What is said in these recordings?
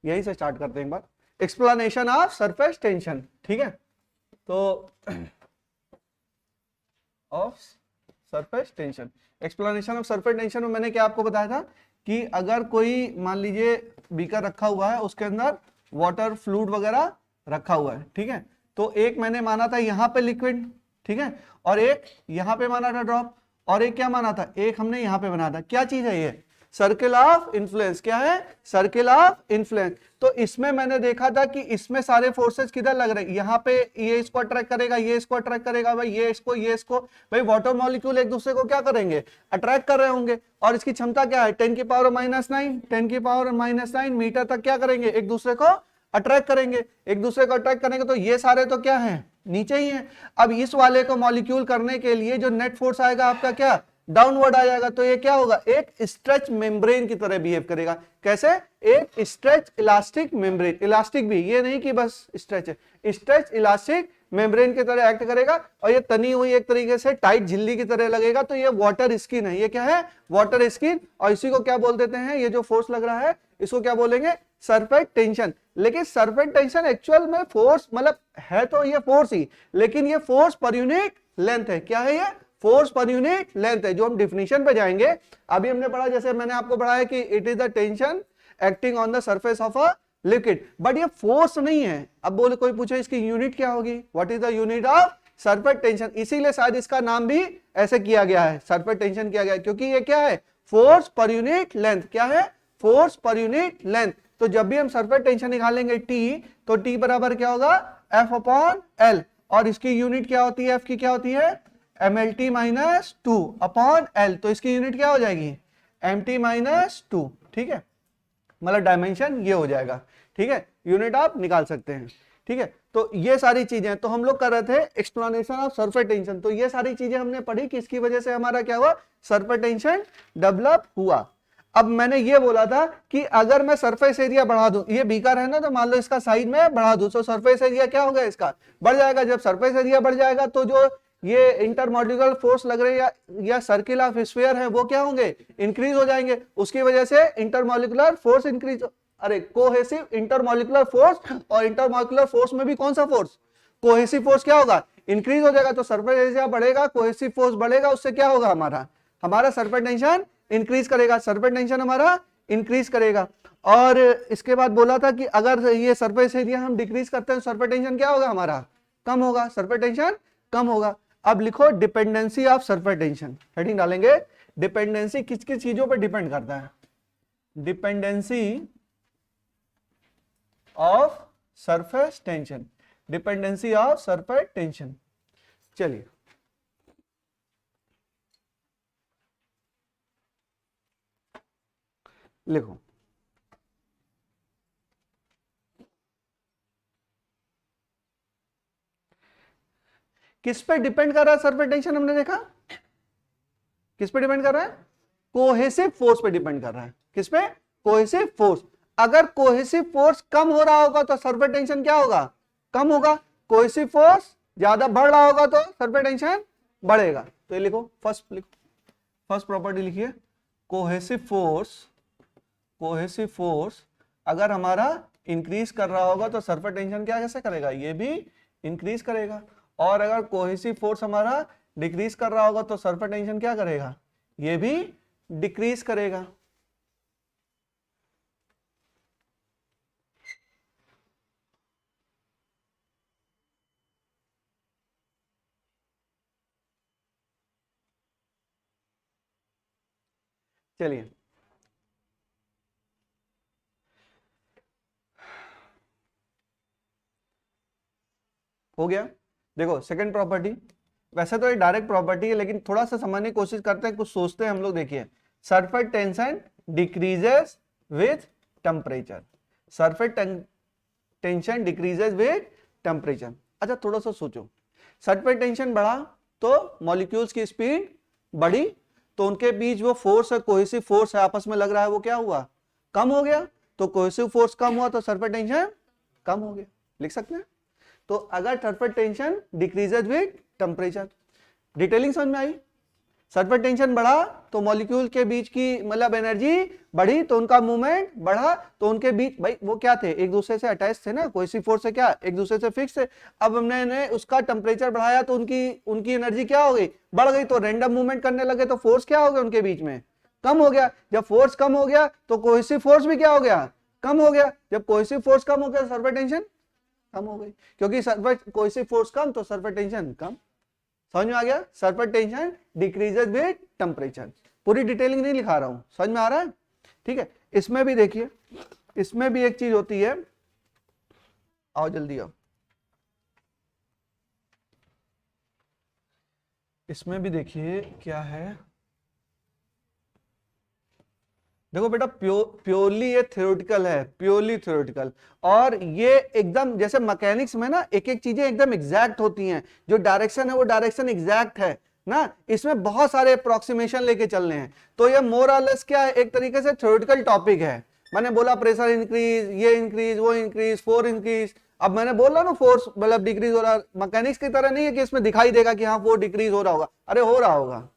यहीं से स्टार्ट करते हैं एक बार, एक्सप्लेनेशन ऑफ सरफेस टेंशन, ठीक है। तो of surface tension, explanation of surface tension में मैंने क्या आपको बताया था कि अगर कोई मान लीजिए बीकर रखा हुआ है, उसके अंदर वाटर फ्लूइड वगैरह रखा हुआ है, ठीक है, तो एक मैंने माना था यहाँ पे लिक्विड, ठीक है, और एक यहाँ पे माना था ड्रॉप, और एक क्या माना था, एक हमने यहाँ पे बनाया था। क्या चीज है ये, सर्किल ऑफ इन्फ्लुएंस। क्या है, सर्किल ऑफ इन्फ्लुएंस। तो इसमें मैंने देखा था कि इसमें सारे फोर्सेस किधर लग रहे हैं, यहाँ पे ये इसको अट्रैक्ट करेगा, ये इसको अट्रैक्ट करेगा, भाई ये इसको भाई वाटर मॉलिक्यूल एक दूसरे को क्या करेंगे, अट्रैक्ट कर रहे होंगे, और इसकी क्षमता क्या है 10 की पावर -9, 10 की पावर -9 मीटर तक क्या करेंगे, एक दूसरे को अट्रैक्ट करेंगे, एक दूसरे को अट्रैक्ट करेंगे, तो ये सारे तो क्या है, नीचे ही है। अब इस वाले को मॉलिक्यूल करने के लिए जो नेट फोर्स आएगा आपका क्या, डाउनवर्ड आ जाएगा, तो ये क्या होगा, एक स्ट्रेच मेम्ब्रेन की तरह बिहेव करेगा। कैसे, एक स्ट्रेच इलास्टिक मेम्ब्रेन, इलास्टिक भी, ये नहीं कि बस स्ट्रेच है, स्ट्रेच इलास्टिक मेम्ब्रेन की तरह एक्ट करेगा, और ये तनी हुई एक तरीके से टाइट झिल्ली की तरह लगेगा। तो ये वाटर स्किन है, ये क्या है, वाटर स्किन, और इसी को क्या बोल देते हैं, ये जो फोर्स लग रहा है इसको क्या बोलेंगे, सरफेस टेंशन। लेकिन सरफेस टेंशन एक्चुअल में फोर्स मतलब है तो ये फोर्स ही, लेकिन ये फोर्स पर यूनिट लेंथ है। क्या है ये, फोर्स पर यूनिट लेंथ है। जो हम डिफिनीशन पे जाएंगे, अभी हमने पढ़ा, जैसे मैंने आपको पढ़ाया कि it is the tension acting on the surface of a liquid, but ये फोर्स नहीं है। अब बोले कोई पूछे इसकी यूनिट क्या होगी, what is the unit of surface tension, इसीलिए शायद इसका नाम भी ऐसे किया गया है, सरफेस टेंशन किया गया है, क्योंकि ये क्या है, फोर्स पर यूनिट लेंथ। क्या है, फोर्स पर यूनिट लेंथ। तो जब भी हम सरफेस टेंशन निकालेंगे T, तो T बराबर क्या होगा, F/L, और इसकी यूनिट क्या होती है, F की क्या होती है, mlt - 2/L, तो इसकी यूनिट क्या हो जाएगी, mt - 2, ठीक है, मतलब डायमेंशन ये हो जाएगा, ठीक है, यूनिट आप निकाल सकते हैं, ठीक है। तो ये सारी चीजें, तो हम लोग कर रहे थे एक्सप्लेनेशन ऑफ सरफेस टेंशन, तो ये सारी चीजें हमने पढ़ी कि इसकी वजह से हमारा क्या हुआ, सरफेस टेंशन डेवलप हुआ। अब मैंने ये बोला था कि अगर मैं सरफेस एरिया बढ़ा दूं, ये बीकर है ना, तो मान लो इसका साइज में बढ़ा दूं, तो सरफेस एरिया क्या होगा, इसका बढ़ जाएगा। जब सरफेस एरिया बढ़ जाएगा तो जो ये इंटरमॉलिक्यूलर फोर्स लग रहे हैं या सर्किल ऑफ स्फीयर है वो क्या होंगे, इंक्रीज हो जाएंगे। उसकी वजह से इंटरमॉलिक्यूलर फोर्स इंक्रीज, अरे कोहेसिव इंटरमॉलिक्यूलर फोर्स, और इंटरमॉलिक्यूलर फोर्स में भी कौन सा फोर्स, कोहेसिव फोर्स क्या होगा, इंक्रीज हो जाएगा। तो सरफेस एरिया बढ़ेगा, कोहेसिव फोर्स बढ़ेगा, उससे क्या होगा, हमारा सरफेस टेंशन इंक्रीज करेगा, सरफेस टेंशन हमारा इंक्रीज करेगा। और इसके बाद बोला था कि अगर ये सरफेस एरिया हम डिक्रीज करते हैं, सरफेस टेंशन क्या होगा, हमारा कम होगा, सरफेस टेंशन कम होगा। अब लिखो dependency of surface tension, heading डालेंगे, डिपेंडेंसी किस किस चीजों पर डिपेंड करता है, dependency of surface tension, dependency of surface tension. चलिए लिखो, किस पे डिपेंड कर रहा है सरफेस टेंशन, हमने देखा किस पे डिपेंड कर रहा है, कोहेसिव फोर्स पे डिपेंड कर रहा है। किस पे, कोहेसिव फोर्स। अगर कोहेसिव फोर्स कम हो रहा होगा तो सरफेस टेंशन क्या होगा, कम होगा। कोहेसिव फोर्स ज्यादा बढ़ रहा होगा तो सरफेस टेंशन बढ़ेगा। तो ये लिखो, फर्स्ट लिखो, फर्स्ट प्रॉपर्टी लिखिए, कोहेसिव फोर्स अगर हमारा इंक्रीज कर रहा होगा तो सरफेस टेंशन क्या कैसे करेगा, ये भी इंक्रीज करेगा। और अगर कोहेसिव फोर्स हमारा डिक्रीज कर रहा होगा तो सरफेस टेंशन क्या करेगा, ये भी डिक्रीज करेगा। चलिए हो गया। देखो सेकंड प्रॉपर्टी, वैसे तो ये डायरेक्ट प्रॉपर्टी है लेकिन थोड़ा सा समझने की कोशिश करते हैं, कुछ सोचते हैं हम लोग। देखिए, surface tension decreases with temperature, surface tension decreases with temperature. अच्छा थोड़ा सा सोचो, सरफेस टेंशन बढ़ा तो मॉलिक्यूल्स की स्पीड बढ़ी, तो उनके बीच वो फोर्स है, कोहेसिव फोर्स है, आपस में लग रहा है, वो क्या हुआ, कम हो गया। तो कोहेसिव फोर्स कम हुआ तो सरफेस टेंशन कम हो गया, लिख सकते हैं। तो अगर surface tension decreases with temperature, detailing समझ में आई, सरफेस टेंशन बढ़ा तो मॉलिक्यूल के बीच की मतलब एनर्जी बढ़ी, तो उनका मूवमेंट बढ़ा, तो उनके बीच भाई वो क्या थे, एक दूसरे से अटैच थे ना, कोई सी फोर्स से क्या एक दूसरे से फिक्स है। अब हमने उसका टेम्परेचर बढ़ाया तो उनकी एनर्जी क्या हो गई, बढ़ गई, तो रैंडम मूवमेंट करने लगे, तो फोर्स क्या हो गया उनके बीच में, कम हो गया। जब फोर्स कम हो गया तो कोहेसिव फोर्स भी क्या हो गया, कम हो गया। जब कोहेसिव फोर्स कम हो गया सरफेस टेंशन कम हो गई, क्योंकि कोहेसिव फोर्स कम तो सरफेस टेंशन कम। समझ में आ गया, surface tension decreases with temperature. पूरी डिटेलिंग नहीं लिखा रहा हूं, समझ में आ रहा है, ठीक है। इसमें भी देखिए, इसमें भी एक चीज होती है, आओ जल्दी आओ, इसमें भी देखिए क्या है। देखो बेटा प्योरली ये थ्योरेटिकल है, प्योरली थ्योरेटिकल। और ये एकदम जैसे मैकेनिक्स में ना एक एक चीजें एकदम एग्जैक्ट होती हैं, जो डायरेक्शन है वो डायरेक्शन एग्जैक्ट है ना, इसमें बहुत सारे अप्रोक्सीमेशन लेके चलने हैं। तो ये मोर और लेस क्या है, एक तरीके से थ्योरेटिकल टॉपिक है। मैंने बोला प्रेशर इंक्रीज, ये इंक्रीज, वो इंक्रीज, फोर्स इंक्रीज। अब मैंने बोला ना फोर्स मतलब डिक्रीज हो रहा, मैकेनिक्स की तरह नहीं है कि इसमें दिखाई देगा कि हाँ फोर्स डिक्रीज हो रहा होगा, अरे हो रहा होगा।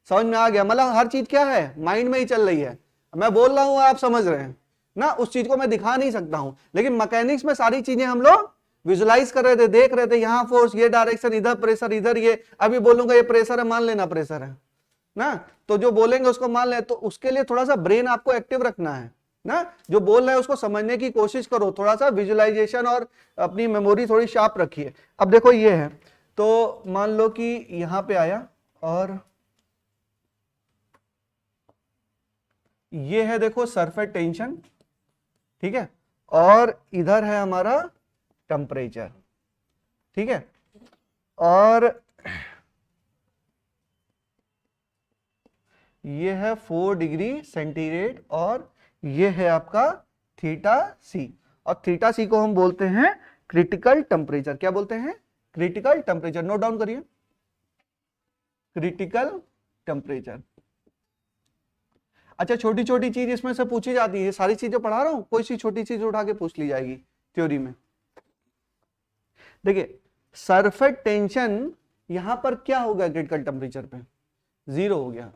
समझ में आ गया, मतलब हर चीज क्या है माइंड में ही चल रही है। मैं बोल रहा हूं आप समझ रहे हैं ना, उस चीज को मैं दिखा नहीं सकता हूं, लेकिन मैकेनिक्स में सारी चीजें हम लोग विजुलाइज कर रहे थे, देख रहे थे, यहाँ फोर्स, ये डायरेक्शन, इधर प्रेशर, इधर ये। अभी बोलूंगा ये प्रेशर है, मान लेना प्रेशर है ना, तो जो बोलेंगे उसको मान ले। तो उसके लिए थोड़ा सा ब्रेन आपको एक्टिव रखना है ना, जो बोल रहे हैं उसको समझने की कोशिश करो, थोड़ा सा विजुअलाइजेशन और अपनी मेमोरी थोड़ी शार्प रखिए। अब देखो ये है, तो मान लो कि यहां पे आया और ये है देखो सरफेस टेंशन, ठीक है, और इधर है हमारा टेम्परेचर, ठीक है, और ये है 4 डिग्री सेंटीग्रेड और ये है आपका थीटा सी। और थीटा सी को हम बोलते हैं क्रिटिकल टेम्परेचर। क्या बोलते हैं, क्रिटिकल टेम्परेचर। नोट डाउन करिए, क्रिटिकल टेम्परेचर। अच्छा, छोटी छोटी चीज इसमें से पूछी जाती है, सारी चीजें पढ़ा रहा हूं, कोई सी छोटी चीज उठा के पूछ ली जाएगी थ्योरी में। देखिए सरफेस टेंशन यहां पर क्या हो गया, क्रिटिकल टेम्परेचर पे 0 हो गया।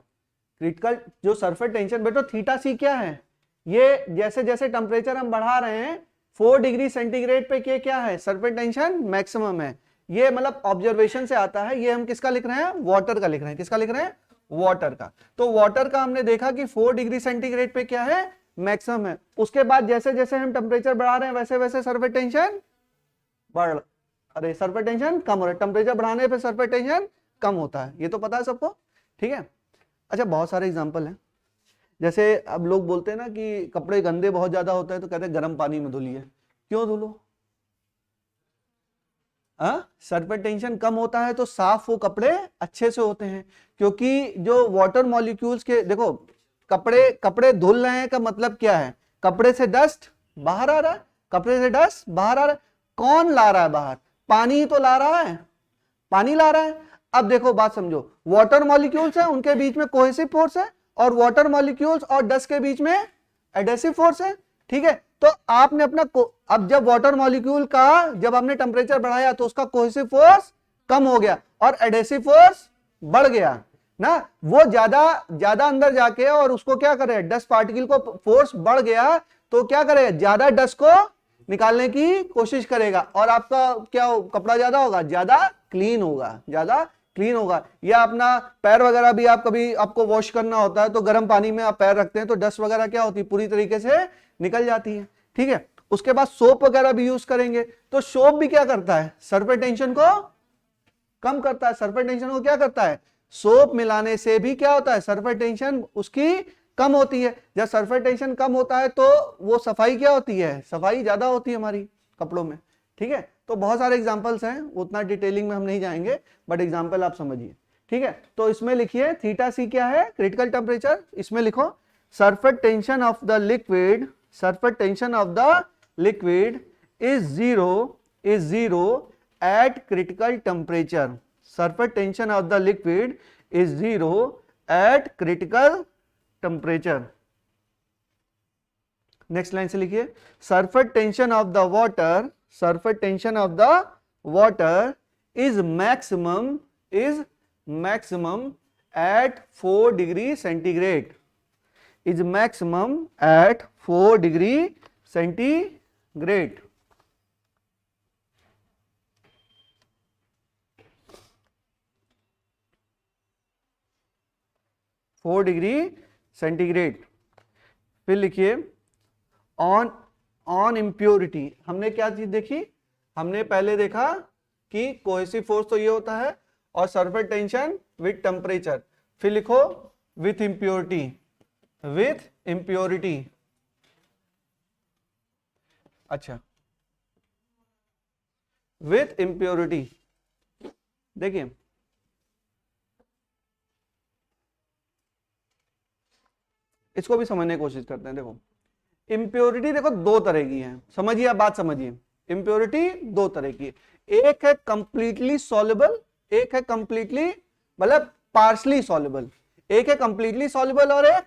क्रिटिकल जो सरफेस टेंशन बेटा थीटा सी क्या है, ये जैसे जैसे टेम्परेचर हम बढ़ा रहे हैं 4 डिग्री सेंटीग्रेड पे क्या है, सरफेस टेंशन मैक्सिमम है। ये मतलब ऑब्जर्वेशन से आता है, ये हम किसका लिख रहे हैं, वाटर का लिख रहे हैं। किसका लिख रहे हैं, वाटर का। तो वाटर का हमने देखा कि 4 डिग्री सेंटीग्रेड पे क्या है, मैक्सिमम है। उसके बाद जैसे जैसे हम टेम्परेचर बढ़ा रहे हैं वैसे वैसे सरफेस टेंशन बढ़, अरे सरफेस टेंशन कम हो रहा है, टेम्परेचर बढ़ाने पे सरफेस टेंशन कम होता है, ये तो पता है सबको, ठीक है। अच्छा, बहुत सारे एग्जांपल हैं, जैसे अब लोग बोलते हैं ना कि कपड़े गंदे बहुत ज्यादा होते हैं तो कहते हैं गर्म पानी में धुलिए। क्यों धुलो, सरफेस टेंशन कम होता है तो साफ वो कपड़े अच्छे से होते हैं, क्योंकि जो वाटर मॉलिक्यूल्स के देखो, कपड़े धुल रहे हैं का मतलब क्या है, कपड़े से डस्ट बाहर आ रहा है, कपड़े से डस्ट बाहर आ रहा है। कौन ला रहा है बाहर, पानी ही तो ला रहा है, पानी ला रहा है। अब देखो बात समझो, वाटर मॉलिक्यूल्स है उनके बीच में कोहेसिव फोर्स है, और वाटर मॉलिक्यूल्स और डस्ट के बीच में एडेसिव फोर्स है, ठीक है। तो आपने अपना अब जब वाटर मॉलिक्यूल का जब हमने टेम्परेचर बढ़ाया तो उसका कोहेसिव फोर्स कम हो गया और एडेसिव फोर्स बढ़ गया ना, वो ज्यादा अंदर जाके और उसको क्या करे, डस्ट पार्टिकल को फोर्स बढ़ गया तो क्या करे, ज्यादा डस्ट को निकालने की कोशिश करेगा और आपका क्या कपड़ा ज्यादा होगा, ज्यादा क्लीन होगा, ज्यादा क्लीन होगा। या अपना पैर वगैरह भी आप कभी आपको वॉश करना होता है तो गर्म पानी में आप पैर रखते हैं तो डस्ट वगैरह क्या होती है, पूरी तरीके से निकल जाती है, ठीक है। उसके बाद सोप वगैरह भी यूज करेंगे तो सोप भी क्या करता है, सरफेस टेंशन को कम करता है। सरफेस टेंशन को क्या करता है, सोप मिलाने से भी क्या होता है, सरफेस टेंशन उसकी कम होती है। जब सरफेस टेंशन कम होता है तो वो सफाई क्या होती है, सफाई ज्यादा होती है हमारी कपड़ों में, ठीक है। तो बहुत सारे एग्जांपल्स हैं, उतना डिटेलिंग में हम नहीं जाएंगे, बट एग्जांपल आप समझिए, ठीक है। तो इसमें लिखिए थीटा सी क्या है, क्रिटिकल टेम्परेचर। इसमें लिखो surface tension of the liquid, surface tension of the liquid is zero at critical temperature. Surface tension of the liquid is 0 at critical temperature. Next line से लिखिए surface tension of the water, surface tension of the water is maximum at 4 degree centigrade, is maximum at 4 degree centigrade. Four degree centigrade. फिर लिखिए on impurity. हमने क्या चीज देखी? हमने पहले देखा कि कोहेसिव फोर्स तो ये होता है और सरफेस टेंशन विथ टेम्परेचर। फिर लिखो विथ इम्प्योरिटी, विथ इम्प्योरिटी। अच्छा, विथ इम्प्योरिटी। देखिए इसको भी समझने की कोशिश करते हैं। देखो इम्प्योरिटी देखो दो तरह की है, समझिए आप बात समझिए। इम्प्योरिटी दो तरह की है, एक है कंप्लीटली सॉल्युबल, एक है कंप्लीटली मतलब पार्शली सॉल्युबल। एक है कंप्लीटली सॉल्युबल और एक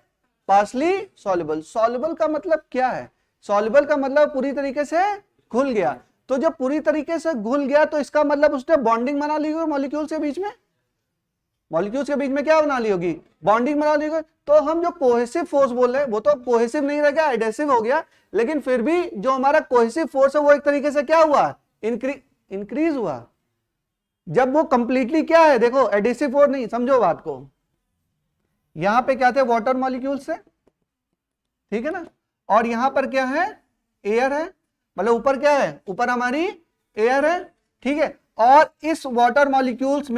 पार्शली सॉल्युबल। सॉल्युबल का मतलब क्या है? सॉल्युबल का मतलब पूरी तरीके से घुल गया। तो जब पूरी तरीके से घुल गया तो इसका मतलब उसने बॉन्डिंग बना ली होगी मॉलिक्यूल के बीच में। मॉलिक्यूल्स के बीच में क्या बना ली होगी? बॉन्डिंग बना ली होगी। तो हम जो कोहेसिव फोर्स बोल रहे हैं वो तो कोहेसिव नहीं रह गया, एडेसिव हो गया। लेकिन फिर भी जो हमारा कोहेसिव फोर्स है वो एक तरीके से क्या हुआ? इंक्रीज हुआ। जब वो कंप्लीटली क्या है, देखो एडेसिव फोर्स नहीं, समझो बात को। यहां पे क्या थे? वाटर मॉलिक्यूल्स है, ठीक है ना। और यहां पर क्या है? एयर है। मतलब ऊपर क्या है? ऊपर हमारी एयर है, ठीक है। और इस वाटर मॉलिक्यूल्स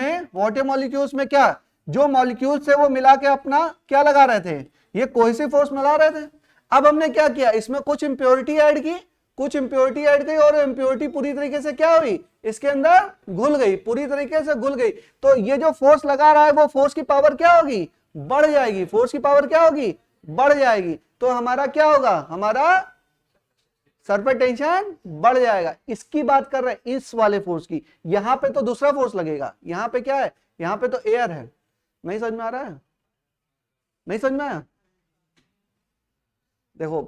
में क्या, जो मॉलिक्यूल्स है वो मिला के अपना क्या लगा रहे थे? ये कोहेसिव फोर्स मिला रहे थे। अब हमने क्या किया? इसमें कुछ इंप्योरिटी ऐड की, और इंप्योरिटी पूरी तरीके से क्या हुई? इसके अंदर घुल गई, पूरी तरीके से घुल गई। तो ये जो फोर्स लगा रहा है वो फोर्स की पावर क्या होगी? बढ़ जाएगी। फोर्स की पावर क्या होगी? बढ़ जाएगी। तो हमारा क्या होगा? हमारा सरफेस टेंशन बढ़ जाएगा। इसकी बात कर रहे हैं, इस वाले फोर्स की। यहां पे तो दूसरा फोर्स लगेगा। यहां पे क्या है? यहां पे तो एयर है। नहीं समझ में आ रहा है? नहीं समझ में आया? देखो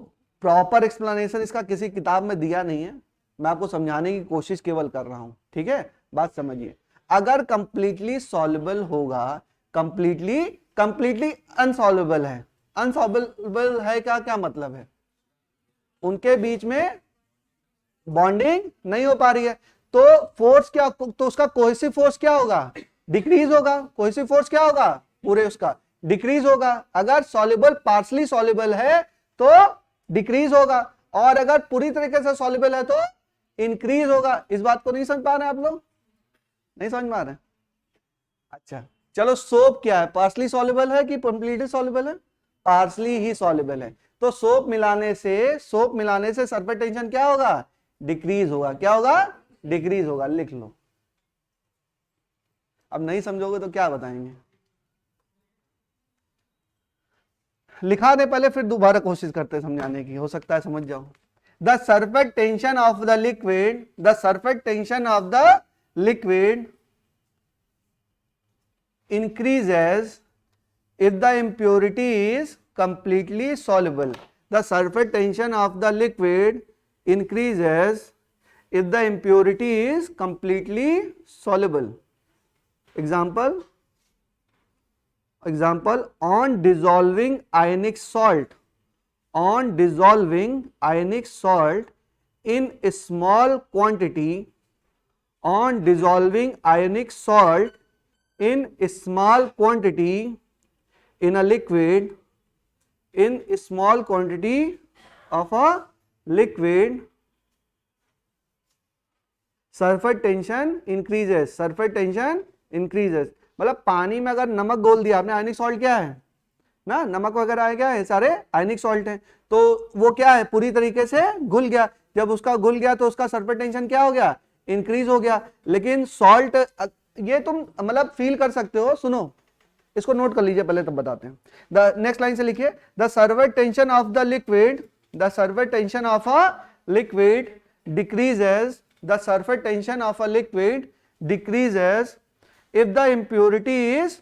प्रॉपर एक्सप्लेनेशन इसका किसी किताब में दिया नहीं है, मैं आपको समझाने की कोशिश केवल कर रहा हूं, ठीक है। बात समझिए। अगर कंप्लीटली सॉल्युबल होगा, कंप्लीटली अनसॉल्युबल है। अनसॉल्युबल है क्या मतलब है? उनके बीच में बॉन्डिंग नहीं हो पा रही है। तो फोर्स क्या, तो उसका कोहेसिव फोर्स क्या होगा? डिक्रीज होगा। कोहेसिव फोर्स क्या होगा? पूरे उसका डिक्रीज होगा। अगर सॉल्युबल पार्शली सॉल्युबल है तो डिक्रीज होगा, और अगर पूरी तरीके से सॉल्युबल है तो इंक्रीज होगा। इस बात को नहीं समझ पा रहे हैं आप लोग? नहीं समझ पा रहे? अच्छा चलो, सोप क्या है? पार्शली सॉल्युबल है कि कंप्लीटली सॉल्युबल है? पार्शली ही सॉल्युबल है। तो सोप मिलाने से सरफेस टेंशन क्या होगा? डिक्रीज होगा। क्या होगा? डिक्रीज होगा। लिख लो। अब नहीं समझोगे तो क्या बताएंगे? लिखा दे पहले, फिर दोबारा कोशिश करते समझाने की, हो सकता है समझ जाओ। The surface tension of the liquid increases if the impurity is completely soluble. The surface tension of the liquid increases if the impurity is completely soluble. Example, on dissolving ionic salt in a small quantity, in a small quantity in a liquid, of a liquid, surface tension increases. मतलब पानी में अगर नमक घोल दिया आपने, ionic salt क्या है ना, नमक वगैरह है, क्या है? सारे आयनिक सॉल्ट हैं। तो वो क्या है? पूरी तरीके से घुल गया। जब उसका घुल गया तो उसका सरफेस टेंशन क्या हो गया? इंक्रीज हो गया। लेकिन सॉल्ट, ये तुम मतलब फील कर सकते हो। सुनो, इसको नोट कर लीजिए पहले, तब बताते हैं। द नेक्स्ट लाइन से लिखिए, the surface tension of the liquid decreases, the surface tension of a liquid decreases if the impurity is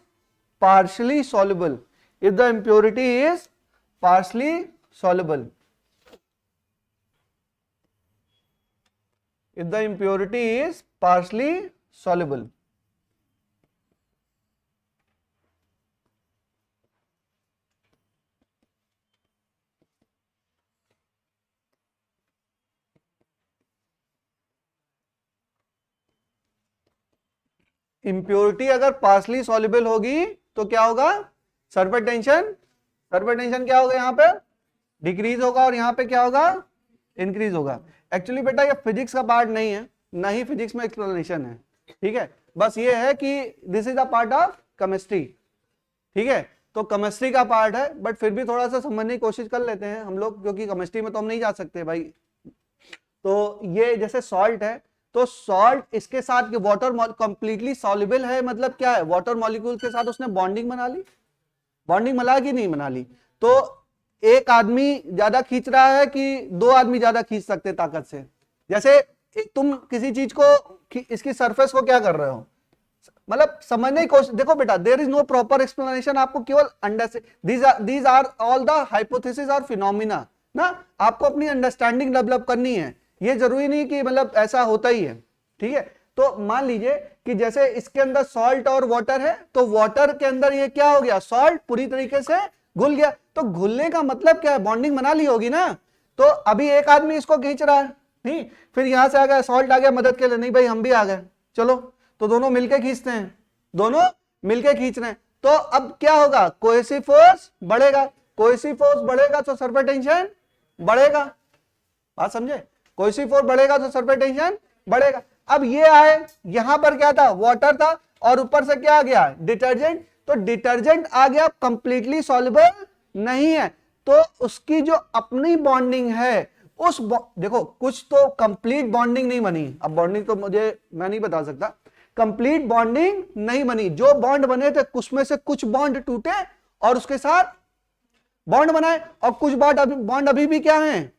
partially soluble. If the impurity is partially soluble. If the impurity is partially soluble. Impurity अगर partially soluble होगी तो क्या होगा, surface tension क्या होगा, यहाँ पे decrease होगा और यहाँ पे क्या होगा, इंक्रीज होगा। एक्चुअली बेटा ये फिजिक्स का पार्ट नहीं है, ना ही फिजिक्स में एक्सप्लेनेशन है, ठीक है, बस ये है कि this is a part of chemistry, ठीक है, तो केमिस्ट्री का पार्ट है, बट फिर भी थोड़ा सा समझने की कोशिश कर लेते हैं हम लोग, क्योंकि केमिस्ट्री में तो हम नहीं जा सकते भाई। तो ये जैसे सॉल्ट है, तो सॉल्ट इसके साथ वाटर कंप्लीटली सॉल्युबल है, मतलब क्या है, वाटर मॉलिक्यूल के साथ उसने बॉन्डिंग बना ली, बॉन्डिंग बना कि नहीं बना ली, तो एक आदमी ज्यादा खींच रहा है कि दो आदमी ज्यादा खींच सकते ताकत से। जैसे तुम किसी चीज को, इसकी सरफेस को क्या कर रहे हो, मतलब समझने की कोशिश, देखो बेटा there is no proper explanation, आपको केवल understand, these are all the hypothesis और फिनोमिना ना, आपको अपनी अंडरस्टैंडिंग डेवलप करनी है, ये जरूरी नहीं कि मतलब ऐसा होता ही है, ठीक है। तो मान लीजिए कि जैसे इसके अंदर सॉल्ट और वाटर है, तो वाटर के अंदर ये क्या हो गया, सॉल्ट पूरी तरीके से घुल गया, तो घुलने का मतलब क्या है, बॉन्डिंग बना ली होगी ना, तो अभी एक आदमी इसको खींच रहा है, नहीं, फिर यहां से आ गया सॉल्ट आ गया मदद के लिए, नहीं भाई हम भी आ गए, चलो, तो दोनों मिलके खींचते हैं, दोनों मिलके खींच रहे हैं, तो अब क्या होगा, कोहेसिव फोर्स बढ़ेगा, कोहेसिव फोर्स बढ़ेगा तो सरफेस टेंशन बढ़ेगा, बात समझे, कोहेसिव फोर्स बढ़ेगा तो सरफेस टेंशन बढ़ेगा। अब ये आए, यहां पर क्या था, वाटर था, और ऊपर से क्या आ गया, डिटर्जेंट, तो डिटर्जेंट आ गया कंप्लीटली सॉल्युबल नहीं है, तो उसकी जो अपनी बॉन्डिंग है उस देखो कुछ तो कंप्लीट बॉन्डिंग नहीं बनी, अब बॉन्डिंग तो मैं नहीं बता सकता, कंप्लीट बॉन्डिंग नहीं बनी, जो बॉन्ड बने थे उसमें से कुछ बॉन्ड टूटे और उसके साथ बॉन्ड बनाए, और कुछ बॉन्ड अभी भी क्या हैं,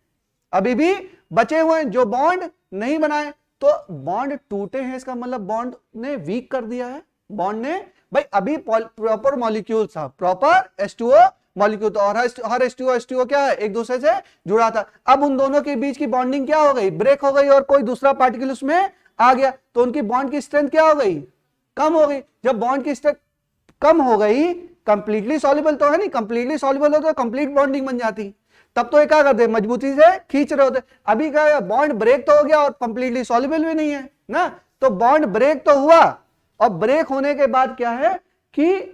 अभी भी बचे हुए हैं जो बॉन्ड नहीं बनाए, तो बॉन्ड टूटे हैं इसका मतलब बॉन्ड ने वीक कर दिया है, बॉन्ड ने, भाई अभी प्रॉपर मॉलिक्यूल था, प्रॉपर H2O मॉलिक्यूल, तो और हर H2O क्या है, एक दूसरे से जुड़ा था, अब उन दोनों के बीच की बॉन्डिंग क्या हो गई, ब्रेक हो गई, और कोई दूसरा पार्टिकल उसमें आ गया, तो उनकी बॉन्ड की स्ट्रेंथ क्या हो गई, कम हो गई, जब बॉन्ड की स्ट्रेंथ कम हो गई, कंप्लीटली सॉल्युबल तो है नहीं, कंप्लीटली सॉल्युबल हो तो कंप्लीट बॉन्डिंग बन जाती, तब तो ये क्या करते, मजबूती से खींच रहे होते, अभी क्या बॉन्ड ब्रेक तो हो गया और कंप्लीटली सॉल्युबल भी नहीं है ना, तो बॉन्ड ब्रेक तो हुआ, और ब्रेक होने के बाद क्या है कि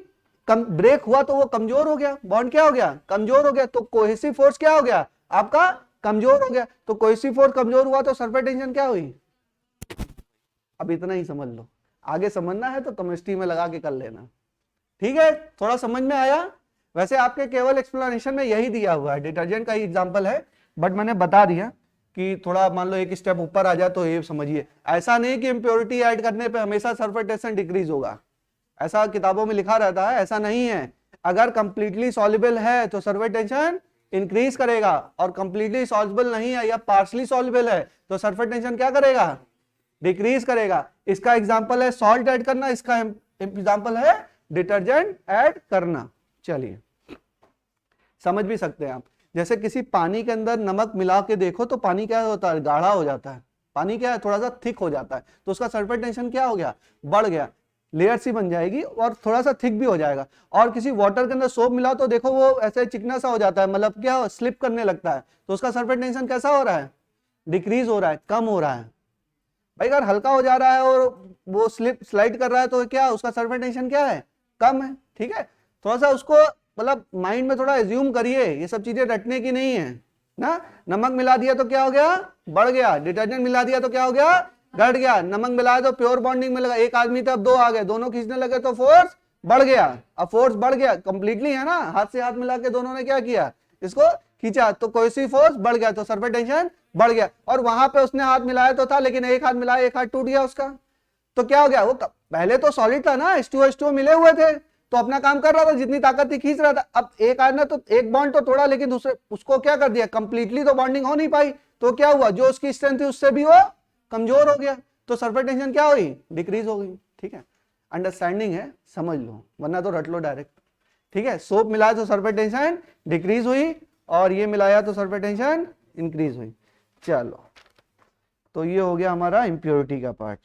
ब्रेक हुआ तो वो कमजोर हो गया, बॉन्ड क्या हो गया, कमजोर हो गया, तो कोहेसिव फोर्स क्या हो गया आपका, कमजोर हो गया, तो कोहेसिव फोर्स कमजोर हुआ तो सरफेस टेंशन क्या हुई, अब इतना ही समझ लो, आगे समझना है तो केमिस्ट्री में लगा के कर लेना, ठीक है, थोड़ा समझ में आया। वैसे आपके केवल एक्सप्लेनेशन में यही दिया हुआ है, डिटर्जेंट का ही एग्जांपल है, बट मैंने बता दिया कि थोड़ा मान लो एक स्टेप ऊपर आ जाए तो ये समझिए, ऐसा नहीं कि इम्प्योरिटी ऐड करने पे हमेशा सरफेस टेंशन डिक्रीज होगा, ऐसा किताबों में लिखा रहता है, ऐसा नहीं है, अगर कंप्लीटली सॉल्युबल है तो सरफेस टेंशन इंक्रीज करेगा, और कंप्लीटली सॉल्युबल नहीं है या पार्शली सॉल्युबल है तो सरफेस टेंशन क्या करेगा, डिक्रीज करेगा। इसका एग्जांपल है सॉल्ट ऐड करना, इसका एग्जांपल है डिटर्जेंट ऐड करना। चलिए समझ भी सकते हैं आप, जैसे किसी पानी के अंदर नमक मिला के देखो तो पानी क्या होता है, गाढ़ा हो जाता है, पानी क्या है, थोड़ा सा थिक हो जाता है, तो उसका सरफेस टेंशन क्या हो गया, बढ़ गया, लेयर सी बन जाएगी और थोड़ा सा थिक भी हो जाएगा। और किसी वाटर के अंदर सोप मिला तो देखो वो ऐसे चिकना सा हो जाता है, मतलब क्या स्लिप करने लगता है, तो उसका सरफेस टेंशन कैसा हो रहा है, डिक्रीज हो रहा है, कम हो रहा है। भाई अगर हल्का हो जा रहा है और वो स्लाइड कर रहा है तो क्या उसका सरफेस टेंशन क्या है, कम है, ठीक है। थोड़ा सा उसको मतलब माइंड में थोड़ा एज्यूम करिए, ये सब चीजें रटने की नहीं है ना। नमक मिला दिया तो क्या हो गया, बढ़ गया, डिटर्जेंट मिला दिया तो क्या हो गया, घट गया, नमक मिलाया तो प्योर बॉन्डिंग में लगा, एक आदमी तो अब दो आ गए, दोनों खींचने लगे तो फोर्स बढ़ गया, अब फोर्स बढ़ गया कंप्लीटली है ना, हाथ से हाथ मिला के दोनों ने क्या किया, इसको खींचा तो कोई फोर्स बढ़ गया, तो सरफेस टेंशन बढ़ गया। और वहां पे उसने हाथ मिलाया तो था, लेकिन एक हाथ मिलाया, एक हाथ टूट गया उसका, तो क्या हो गया, वो पहले तो सॉलिड था ना, H2O मिले हुए थे तो अपना काम कर रहा था, जितनी ताकत थी खींच रहा था। अब एक आदमी तो एक बॉन्ड तो तोड़ा, लेकिन दूसरे उसको क्या कर दिया, कंप्लीटली तो बॉन्डिंग हो नहीं पाई, तो क्या हुआ, जो उसकी स्ट्रेंथ थी उससे भी वो कमजोर हो गया, तो सरफेस टेंशन क्या हुई, डिक्रीज हो गई। ठीक है, अंडरस्टैंडिंग है, समझ लो, वरना तो रट लो डायरेक्ट। ठीक है, सोप मिलाया तो सरफेस टेंशन डिक्रीज हुई, और ये मिलाया तो सरफेस टेंशन इंक्रीज हुई। चलो, तो ये हो गया हमारा इम्प्योरिटी का part,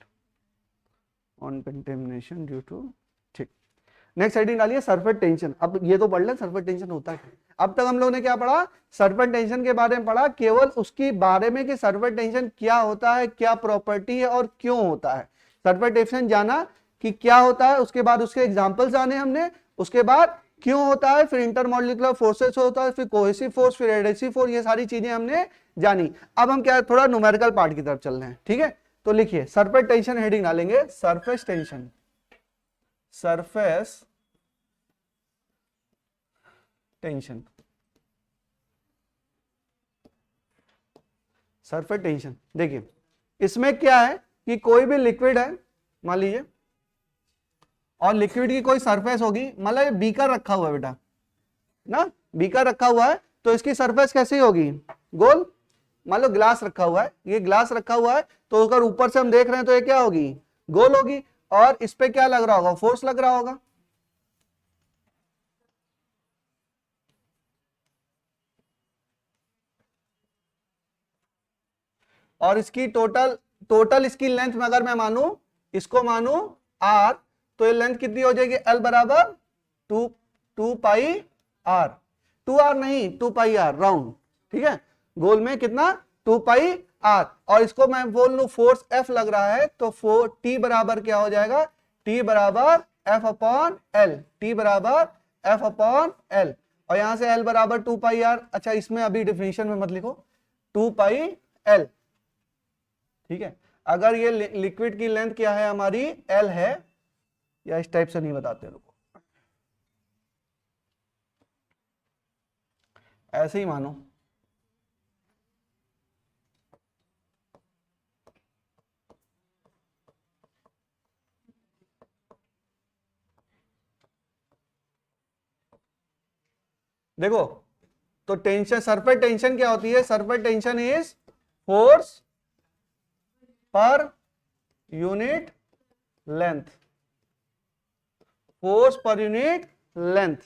on contamination due to. ठीक, नेक्स्ट हेडिंग डालिए सरफेस टेंशन। अब ये तो पढ़ लें सरफेस टेंशन होता है। अब तक हम लोगों ने क्या पढ़ा, सरफेस टेंशन के बारे में पढ़ा, केवल उसकी बारे में कि सरफेस टेंशन क्या होता है, क्या प्रॉपर्टी है और क्यों होता है। सरफेस टेंशन जाना, कि क्या होता है, उसके बाद उसके एग्जांपल्स जाने हमने, उसके बाद क्यों होता है, फिर इंटरमॉलिक्यूलर फोर्सेस होता है, फिर कोहेसिव फोर्स, फिर एडहेसिव फोर्स, ये सारी चीजें हमने जानी। अब हम क्या थोड़ा न्यूमेरिकल पार्ट की तरफ चल रहे हैं, ठीक है। तो लिखिए सरफेस टेंशन हेडिंग डालेंगे, surface tension, surface tension, surface tension. देखिए इसमें क्या है कि कोई भी लिक्विड है मान लीजिए, और लिक्विड की कोई सरफेस होगी, मतलब बीकर रखा हुआ है बेटा ना, बीकर रखा हुआ है, तो इसकी सरफेस कैसी होगी, गोल। मान लो ग्लास रखा हुआ है, ये ग्लास रखा हुआ है, तो अगर ऊपर से हम देख रहे हैं तो ये क्या होगी, गोल होगी, और इस पे क्या लग रहा होगा, फोर्स लग रहा होगा। और इसकी टोटल इसकी लेंथ में अगर मैं मानू, इसको मानू r, तो ये लेंथ कितनी हो जाएगी, l बराबर 2 पाई r, 2r नहीं 2 पाई r राउंड, ठीक है। गोल में कितना 2 पाई r, और इसको मैं बोल लू फोर्स F लग रहा है, तो T बराबर क्या हो जाएगा, T बराबर F अपॉन L, T बराबर F अपॉन L, और यहां से L बराबर 2 पाई r। अच्छा इसमें अभी डिफिनेशन में मत लिखो, 2 पाई L, ठीक है। अगर ये लिक्विड की लेंथ क्या है हमारी, L है, या इस टाइप से नहीं बताते, रुको ऐसे ही मानो, देखो तो टेंशन, सरफेस टेंशन क्या होती है, surface tension is force per unit length, force per unit length,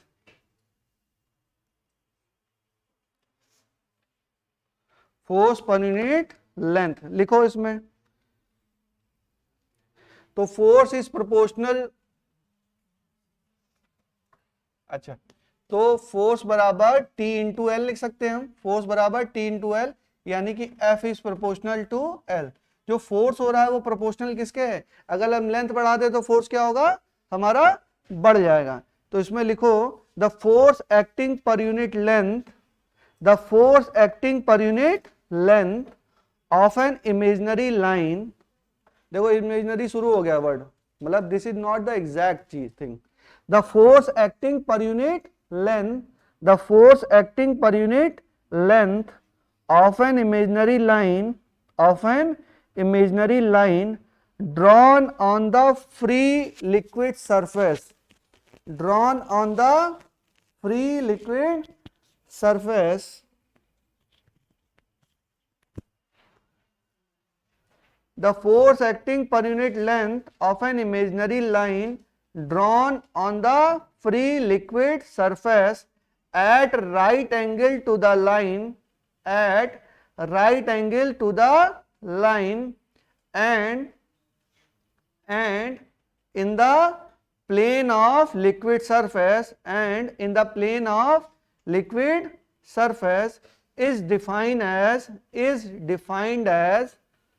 force per unit length लिखो इसमें। तो फोर्स इज प्रोपोर्शनल, अच्छा तो फोर्स बराबर T इंटू एल लिख सकते हैं हम, फोर्स बराबर T इंटू एल, यानी कि F is proportional to L। जो फोर्स हो रहा है वो प्रोपोर्शनल किसके है, अगर हम लेंथ बढ़ा दे तो फोर्स क्या होगा हमारा, बढ़ जाएगा। तो इसमें लिखो the force acting per unit length, the force acting per unit length of an imaginary line, देखो इमेजिनरी शुरू हो गया वर्ड, मतलब this is not the exact चीज thing, the force acting per unit length, the force acting per unit length of an imaginary line, of an imaginary line drawn on the free liquid surface, drawn on the free liquid surface, the force acting per unit length of an imaginary line drawn on the free liquid surface at right angle to the line, at right angle to the line, and in the plane of liquid surface, and in the plane of liquid surface is defined as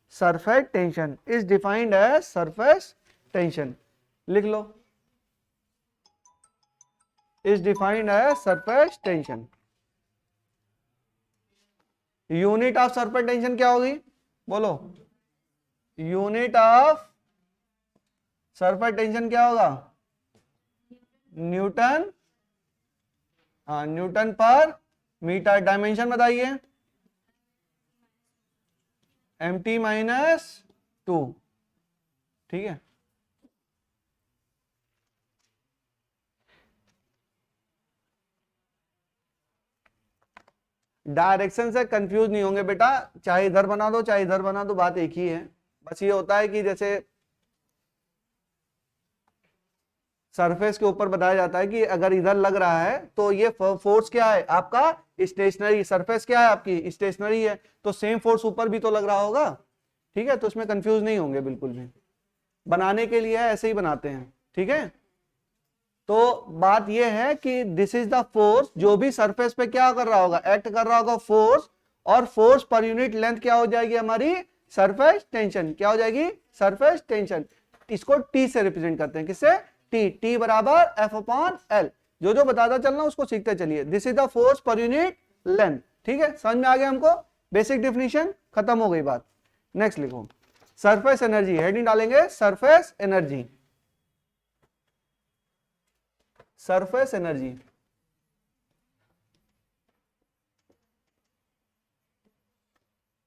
surface tension, is defined as surface tension, लिख लो, is defined as surface tension। Unit of surface tension क्या होगी, बोलो, unit of surface tension क्या होगा, Newton, हाँ Newton per metre. Dimension बताइए, mt minus 2, ठीक है। डायरेक्शन से कंफ्यूज नहीं होंगे बेटा, चाहे इधर बना दो चाहे इधर बना दो, बात एक ही है। बस ये होता है कि जैसे सरफेस के ऊपर बताया जाता है कि अगर इधर लग रहा है तो ये फोर्स क्या है आपका, स्टेशनरी, सरफेस क्या है आपकी स्टेशनरी है, तो सेम फोर्स ऊपर भी तो लग रहा होगा, ठीक है। तो इसमें कंफ्यूज नहीं होंगे बिल्कुल भी, बनाने के लिए ऐसे ही बनाते हैं, ठीक है। तो बात यह है कि दिस इज द फोर्स, जो भी सरफेस पे क्या कर रहा होगा, एक्ट कर रहा होगा फोर्स, और फोर्स पर यूनिट लेंथ क्या हो जाएगी हमारी, सरफेस टेंशन, क्या हो जाएगी, सरफेस टेंशन। इसको टी से रिप्रेजेंट करते हैं, किससे? टी, टी बराबर एफ अपॉन एल। जो जो बताता चलना उसको सीखते चलिए। This is the force per unit length. ठीक है, समझ में आ गया हमको? बेसिक डेफिनेशन खत्म हो गई बात। नेक्स्ट लिखो सरफेस एनर्जी, हेडिंग डालेंगे सरफेस एनर्जी। सरफेस एनर्जी,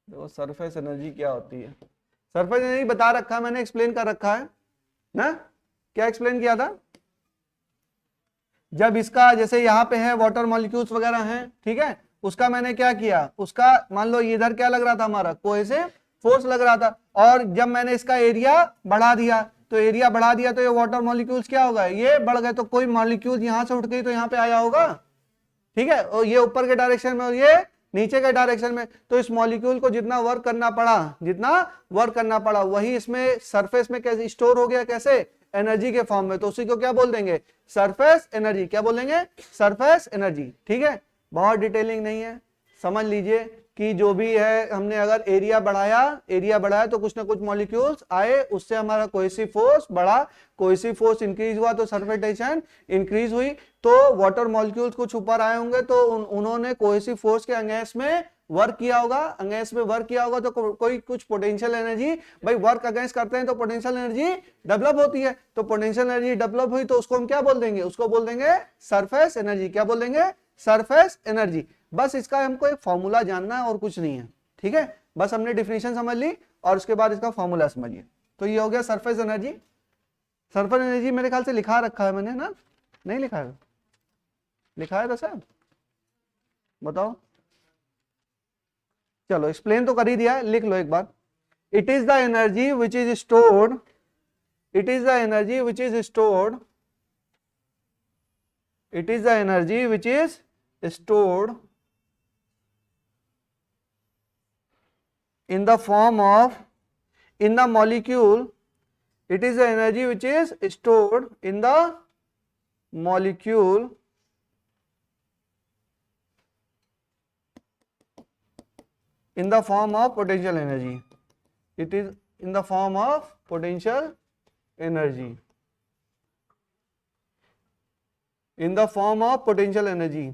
देखो सरफेस एनर्जी क्या होती है। सरफेस एनर्जी बता रखा है मैंने, एक्सप्लेन कर रखा है ना। क्या एक्सप्लेन किया था? जब इसका जैसे यहाँ पे है वाटर मॉलिक्यूल्स वगैरह हैं, ठीक है, उसका मैंने क्या किया, उसका मान लो इधर क्या लग रहा था हमारा, कोहेसिव फोर्स लग रहा था, और जब मैंने इसका एरिया बढ़ा दिया तो एरिया बढ़ा दिया तो ये वाटर मॉलिक्यूल्स क्या होगा, ये बढ़ गए, तो कोई मॉलिक्यूल यहां से उठ गई तो यहाँ पे आया होगा, ठीक है, और ये ऊपर के डायरेक्शन में और ये नीचे के डायरेक्शन में, तो इस मॉलिक्यूल को जितना वर्क करना पड़ा वही इसमें सरफेस में कैसे स्टोर हो गया, कैसे? एनर्जी के फॉर्म में। तो उसी को क्या बोल देंगे? Surface energy. क्या बोल देंगे? Surface energy. ठीक है, बहुत डिटेलिंग नहीं है, समझ लीजिए कि जो भी है हमने अगर एरिया बढ़ाया तो कुछ ना कुछ मॉलिक्यूल्स आए, उससे हमारा कोहेसिव फोर्स बढ़ा, कोहेसिव फोर्स इंक्रीज हुआ तो सरफेस टेंशन इंक्रीज हुई, तो वाटर मॉलिक्यूल्स कुछ ऊपर आए होंगे तो उन्होंने कोहेसिव फोर्स के अगेंस्ट में वर्क किया होगा, तो कोई कुछ पोटेंशियल एनर्जी, भाई वर्क अगेंस्ट करते हैं तो पोटेंशियल एनर्जी डेवलप होती है, तो पोटेंशियल एनर्जी डेवलप हुई तो उसको हम क्या बोल देंगे? उसको बोल देंगे सरफेस एनर्जी। क्या बोल देंगे? Surface energy. बस इसका हमको एक फॉर्मूला जानना है और कुछ नहीं है। ठीक है, बस हमने डिफिनेशन समझ ली और उसके बाद इसका फॉर्मूला समझिए। तो ये हो गया सरफेस एनर्जी। सरफेस एनर्जी मेरे ख्याल से लिखा रखा है मैंने ना, नहीं लिखा है? लिखा है तो सर बताओ, चलो एक्सप्लेन तो कर ही दिया है, लिख लो एक बार। It is the energy which is stored, it is the energy which is stored, it is the energy which is stored in the form of, in the molecule, it is the energy which is stored in the molecule in the form of potential energy. It is in the form of potential energy, in the form of potential energy.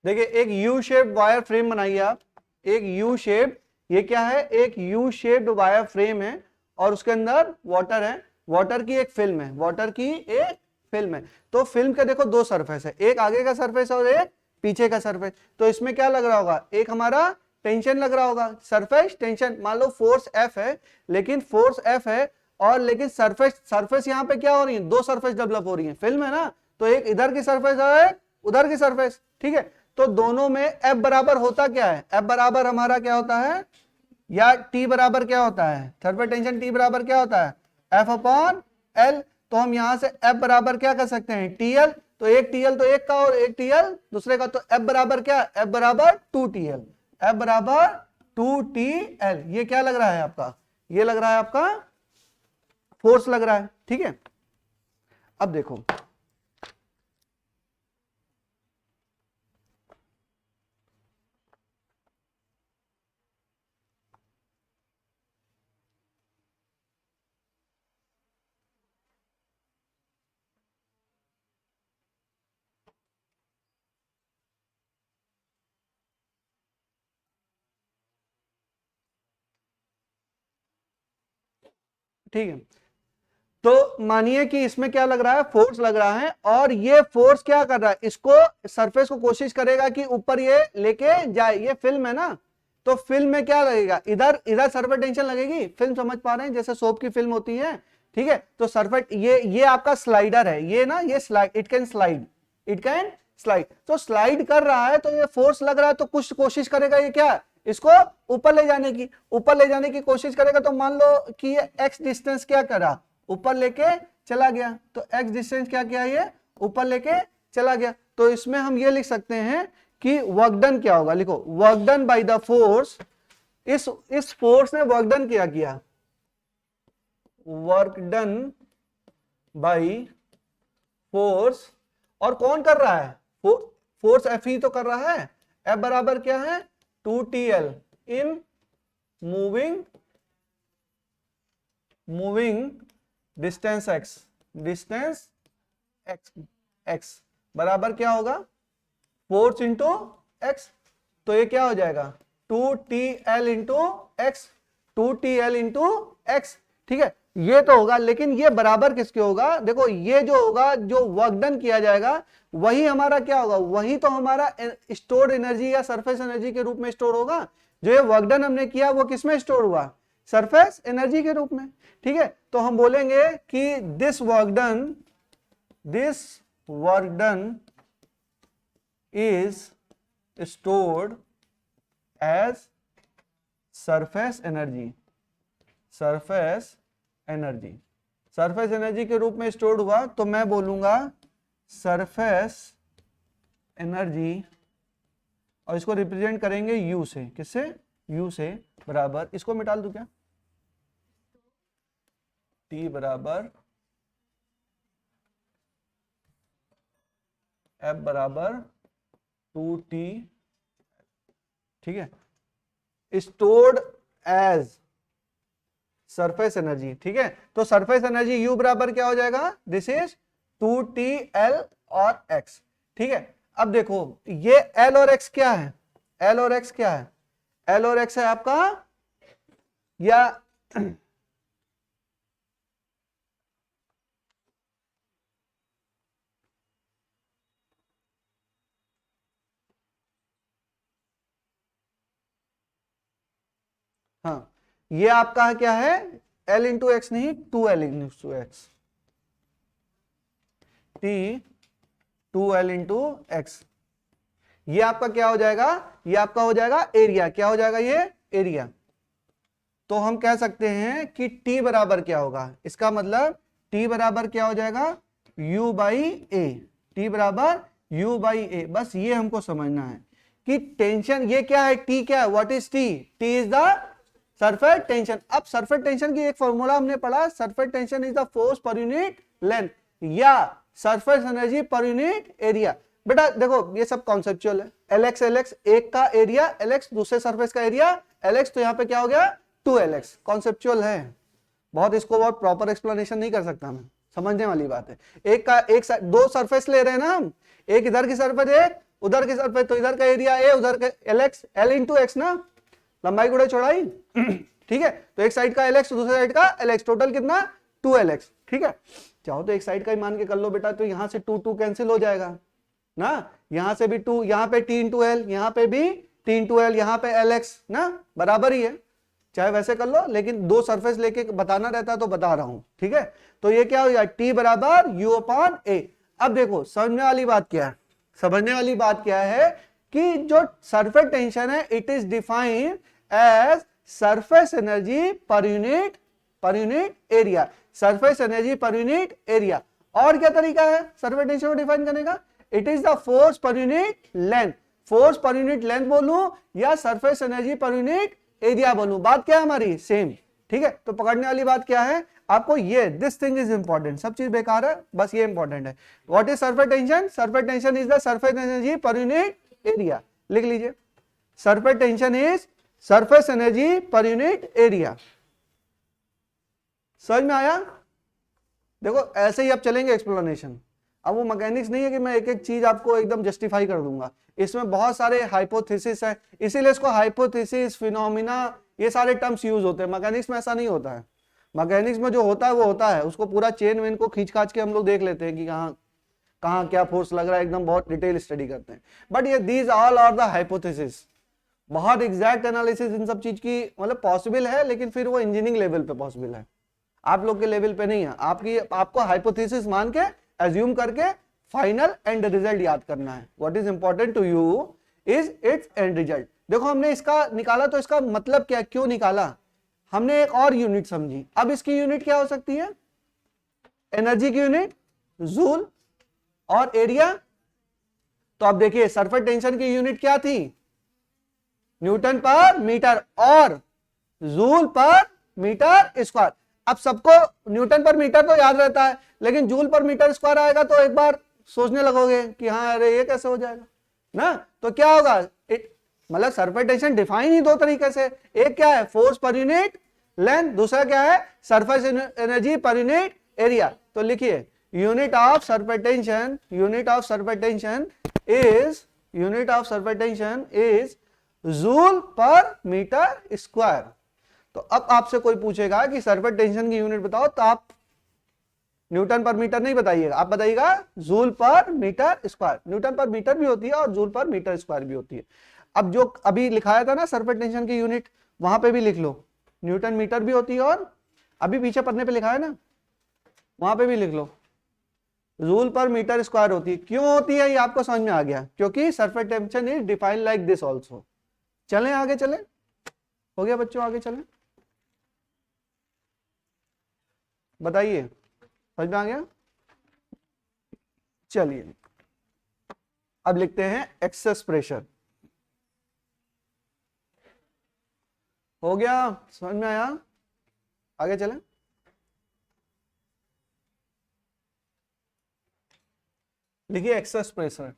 देखिए एक U shape wire frame बनाइए आप, एक U shape, ये क्या है? एक U shaped wire frame है और उसके अंदर वाटर है, वाटर की एक फिल्म है, वाटर की एक फिल्म है। तो फिल्म के देखो दो सरफेस है, एक आगे का सरफेस और एक पीछे का सरफेस। तो इसमें क्या लग रहा होगा? एक हमारा टेंशन लग रहा होगा, सरफेस टेंशन। मान लो फोर्स एफ है, लेकिन फोर्स एफ है और लेकिन सरफेस यहाँ पे क्या हो रही है? दो सरफेस डेवलप हो रही है, फिल्म है ना, तो एक इधर की सरफेस है उधर की सरफेस। ठीक है, तो दोनों में F बराबर होता क्या है? F बराबर हमारा क्या होता है, या T बराबर क्या होता है? सरफेस टेंशन T बराबर क्या होता है? F upon L। तो हम यहां से F बराबर क्या कर सकते हैं? TL। तो एक TL तो एक का और एक TL दूसरे का, तो F बराबर क्या? F बराबर 2TL, F बराबर 2TL। ये क्या लग रहा है आपका? ये लग रहा है आपका फोर्स लग रहा है। ठीक है, अब देखो ठीक है, तो मानिए कि इसमें क्या लग रहा है? फोर्स लग रहा है, और ये फोर्स क्या कर रहा है? इसको सरफेस को कोशिश करेगा कि ऊपर ये लेके जाए, ये फिल्म है ना, तो फिल्म में क्या लगेगा, इधर इधर सरफेस टेंशन लगेगी, फिल्म समझ पा रहे हैं, जैसे सोप की फिल्म होती है, ठीक है। तो सरफेस ये आपका स्लाइडर है, ये ना ये स्लाइड, इट कैन स्लाइड, तो स्लाइड कर रहा है, तो ये फोर्स लग रहा है, तो कुछ कोशिश करेगा ये क्या, इसको ऊपर ले जाने की कोशिश करेगा। तो मान लो कि ये x डिस्टेंस क्या करा, ऊपर लेके चला गया, तो x डिस्टेंस क्या किया, ये ऊपर लेके चला गया। तो इसमें हम ये लिख सकते हैं कि वर्क डन क्या होगा, लिखो work done by the force, इस फोर्स ने वर्क डन किया, वर्क डन बाय फोर्स, और कौन कर रहा है, फोर्स F ही तो कर रहा है। F बराबर क्या है, 2TL in moving distance x बराबर क्या होगा, फोर्स इंटू x। तो ये क्या हो जाएगा, 2TL into x, 2TL into x, ठीक है। ये तो होगा, लेकिन ये बराबर किसके होगा, देखो ये जो होगा, जो वर्क डन किया जाएगा वही हमारा क्या होगा, वही तो हमारा स्टोर्ड एनर्जी या सरफेस एनर्जी के रूप में स्टोर होगा। जो ये वर्क डन हमने किया वो किस में स्टोर हुआ, सरफेस एनर्जी के रूप में, ठीक है। तो हम बोलेंगे कि this work done is stored as surface energy के रूप में स्टोर्ड हुआ। तो मैं बोलूंगा सरफेस एनर्जी, और इसको रिप्रेजेंट करेंगे U से, किससे, U से, बराबर, इसको मिटा दूं क्या, T बराबर F बराबर 2T, ठीक है, स्टोर्ड एज सरफेस एनर्जी, ठीक है। तो सरफेस एनर्जी U बराबर क्या हो जाएगा, दिस इज 2TL और x, ठीक है। अब देखो ये L और x क्या है, L और x क्या है, L और x है आपका, या हाँ, ये आपका क्या है, L इंटू एक्स नहीं, 2L into x, T 2L into x. ये आपका क्या हो जाएगा, ये आपका हो जाएगा एरिया, क्या हो जाएगा ये एरिया। तो हम कह सकते हैं कि T बराबर क्या होगा, इसका मतलब T बराबर क्या हो जाएगा, U बाई ए, T बराबर U बाई ए। बस ये हमको समझना है कि टेंशन ये क्या है, T क्या है, what is T, T is the surface tension. अब सरफेस टेंशन की एक फॉर्मूला हमने पढ़ा, surface tension is the force per unit length या surface energy per unit area. बेटा देखो ये सब कॉन्सेप्चुअल है, LX एक का एरिया LX, दूसरे सरफेस का एरिया LX, तो यहाँ पे क्या हो गया 2LX, कॉन्सेप्चुअल है बहुत, इसको बहुत प्रॉपर एक्सप्लेनेशन नहीं कर सकता मैं, समझने वाली बात है। एक दो सरफेस ले रहे हैं ना हम, एक इधर की सरफेस, एक उधर की सरफेस, तो इधर का एरिया A, उधर का LX, L इंटू एक्स ना, लंबाई गुणे चौड़ाई, ठीक है। तो एक साइड का LX, दूसरे साइड का LX, टोटल कितना 2LX, ठीक है। चाहो तो एक साइड का ही मान के कर लो बेटा, तो यहां से 2 कैंसिल हो जाएगा ना, यहां से भी 2, यहां पे T इंटू एल, यहां पे भी T इंटू एल, यहां पे LX ना, बराबर ही है, चाहे वैसे कर लो, लेकिन दो सरफेस लेके बताना रहता तो बता रहा हूं, ठीक है। तो ये क्या हो जाए, T बराबर U अपॉन ए। अब देखो समझने वाली बात क्या है, समझने वाली बात क्या है कि जो सरफेस टेंशन है it is defined as surface energy per unit area, surface energy per unit area. और क्या तरीका है सरफेस टेंशन को डिफाइन करने का, it is the force per unit length, force per unit length बोलूं या surface energy per unit area बोलूं, बात क्या है हमारी सेम, ठीक है। तो पकड़ने वाली बात क्या है आपको, ये दिस थिंग इज इंपॉर्टेंट, सब चीज बेकार है, बस ये इंपॉर्टेंट है। What is surface tension, surface tension is the surface energy per unit area, लिख लीजिए, surface tension is surface energy per unit area. समझ में आया, देखो ऐसे ही आप चलेंगे एक्सप्लेनेशन। अब वो मैकेनिक्स नहीं है कि मैं एक एक चीज आपको एकदम जस्टिफाई कर दूंगा, इसमें बहुत सारे हाइपोथेसिस है, इसीलिए इसको हाइपोथेसिस, फिनोमिना, ये सारे टर्म्स यूज होते हैं। मैकेनिक्स में ऐसा नहीं होता है, मैकेनिक्स में जो होता है वो होता है, उसको पूरा चेन वेन को खींच खाच के हम लोग देख लेते हैं कि कहाँ कहाँ क्या फोर्स लग रहा है, एकदम बहुत डिटेल स्टडी करते हैं। बट ये these all are the hypothesis, बहुत एग्जैक्ट एनालिसिस इन सब चीज की मतलब पॉसिबल है, लेकिन फिर वो इंजीनियरिंग लेवल पे पॉसिबल है, आप लोग के लेवल पे नहीं है। आपको हाइपोथेसिस मान के एज्यूम करके फाइनल एंड रिजल्ट याद करना है। What is important to you is its end result. देखो हमने इसका निकाला तो इसका मतलब क्या, क्यों निकाला, हमने एक और यूनिट समझी। अब इसकी यूनिट क्या हो सकती है, एनर्जी की यूनिट जूल और एरिया। तो अब देखिए सरफेस टेंशन की यूनिट क्या थी, न्यूटन पर मीटर और जूल पर मीटर स्क्वायर। अब सबको न्यूटन पर मीटर तो याद रहता है, लेकिन जूल पर मीटर स्क्वायर आएगा तो एक बार सोचने लगोगे कि हाँ अरे ये कैसे हो जाएगा ना। तो क्या होगा, मतलब सरफेस टेंशन डिफाइन ही दो तरीके से, एक क्या है फोर्स पर यूनिट लेंथ, दूसरा क्या है surface energy per unit area. तो लिखिए unit of surface tension is joule per metre square. तो अब आपसे कोई पूछेगा कि सरफेस टेंशन की यूनिट बताओ, तो आप न्यूटन पर मीटर नहीं बताइएगा, आप बताइएगा joule per metre square. Newton per metre भी होती है और जूल पर मीटर स्क्वायर भी होती है। अब जो अभी लिखाया था ना सरफेस टेंशन की यूनिट, वहां पे भी लिख लो, न्यूटन मीटर भी होती है और अभी पीछे पन्ने पे लिखा है ना वहां पे भी लिख लो, जूल पर मीटर स्क्वायर होती है। क्यों होती है ये आपको समझ में आ गया, क्योंकि surface tension is defined like this also. चलें आगे चलें, हो गया बच्चों, आगे चलें, बताइए समझ में आ गया। चलिए अब लिखते हैं एक्सेस प्रेशर। हो गया, समझ में आया, आगे चलें। लिखिए एक्सेस प्रेशर,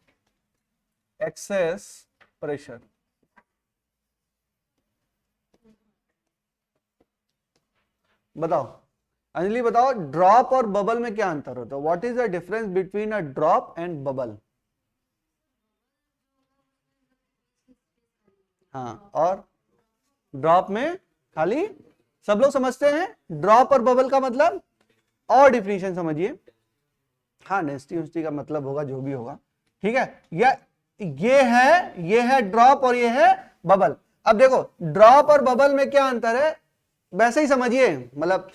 बताओ अंजलि बताओ, ड्रॉप और बबल में क्या अंतर होता है, what is the difference between a drop and bubble. हाँ, और ड्रॉप में खाली सब लोग समझते हैं, ड्रॉप और बबल का मतलब और डिफिनेशन समझिए। हाँ डेंसिटी का मतलब होगा जो भी होगा, ठीक है। ये है ड्रॉप और ये है बबल। अब देखो ड्रॉप और बबल में क्या अंतर है, वैसे ही समझिए, मतलब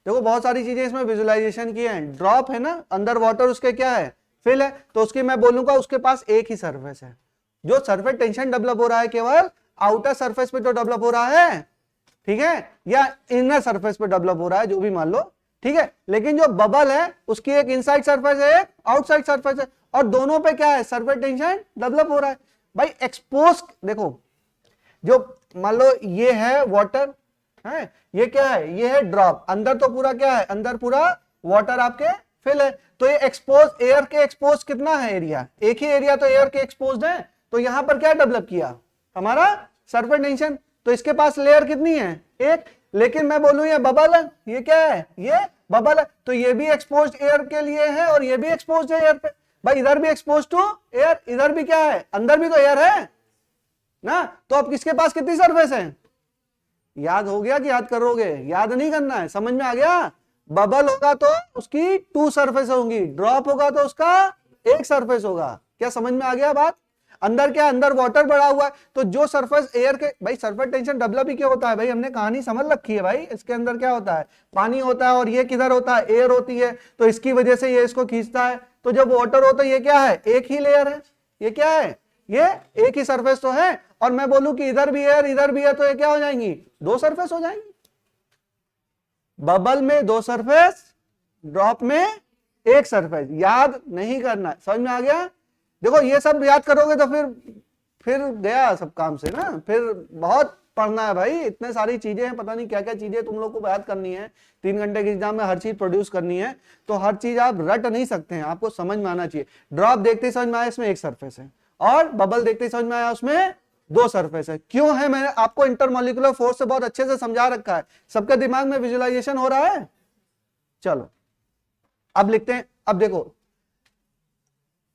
देखो बहुत सारी चीजें इसमें विजुअलाइजेशन की है। ड्रॉप है ना, अंदर वाटर उसके क्या है, फिल है, तो उसकी मैं बोलूंगा उसके पास एक ही सरफेस है। जो सरफेस टेंशन डेवलप हो रहा है केवल आउटर सरफेस पे तो डेवलप हो रहा है, ठीक है, या इनर सरफेस पे डेवलप हो रहा है, जो भी मान लो, ठीक है। लेकिन जो बबल है उसकी एक इनसाइड सरफेस है, एक आउटसाइड सरफेस है, और दोनों पे क्या है, सरफेस टेंशन डेवलप हो रहा है। भाई एक्सपोज देखो, जो मान लो ये है वाटर है, ये क्या है, ये है ड्रॉप, अंदर तो पूरा क्या है, अंदर पूरा वाटर आपके फिल है। तो ये एक्सपोज एयर के एक्सपोज कितना है एरिया, एक ही एरिया तो एयर के एक्सपोज है। तो यहां पर क्या डेवलप किया, हमारा सरफेस टेंशन। तो इसके पास लेयर कितनी है, एक। लेकिन मैं बोलूं ये बबल है, ये क्या है, ये बबल है, तो ये भी एक्सपोज एयर के लिए है और ये भी एक्सपोज है एयर पे। भाई इधर भी एक्सपोज टू एयर, इधर भी क्या है, अंदर भी तो एयर है ना। तो अब किसके पास कितनी सरफेस है, याद हो गया कि याद करोगे, याद नहीं करना है, समझ में आ गया। बबल होगा तो उसकी 2 सरफेस होंगी, ड्रॉप होगा तो उसका एक सरफेस होगा। क्या समझ में आ गया बात। अंदर क्या, अंदर वाटर बढ़ा हुआ है, तो जो सरफेस एयर के, भाई सरफेस टेंशन डेवलप ही क्यों होता है, भाई हमने कहानी समझ रखी है भाई। इसके अंदर क्या होता है, पानी होता है, और ये किधर होता है, एयर होती है, तो इसकी वजह से ये इसको खींचता है। तो जब वाटर होता है ये क्या है, एक ही लेयर है, ये क्या है, ये एक ही सरफेस तो है। और मैं बोलूं कि इधर भी एयर इधर भी है, तो ये क्या हो जाएंगी, 2 सरफेस हो जाएंगी। बबल में 2 सरफेस, ड्रॉप में एक सरफेस। याद नहीं करना, समझ में आ गया। देखो ये सब याद करोगे तो फिर गया सब काम से ना, फिर बहुत पढ़ना है भाई, इतने सारी चीजें हैं, पता नहीं क्या क्या चीजें तुम लोग को याद करनी है। 3 घंटे के एग्जाम में हर चीज प्रोड्यूस करनी है, तो हर चीज आप रट नहीं सकते हैं, आपको समझ में आना चाहिए। ड्रॉप देखते ही समझ में आया इसमें एक सरफेस है, और बबल देखते ही समझ में आया उसमें 2 सरफेस है। क्यों है, मैंने आपको इंटरमोलिकुलर फोर्स से बहुत अच्छे से समझा रखा है, सबके दिमाग में विजुअलाइजेशन हो रहा है। चलो अब लिखते हैं, अब देखो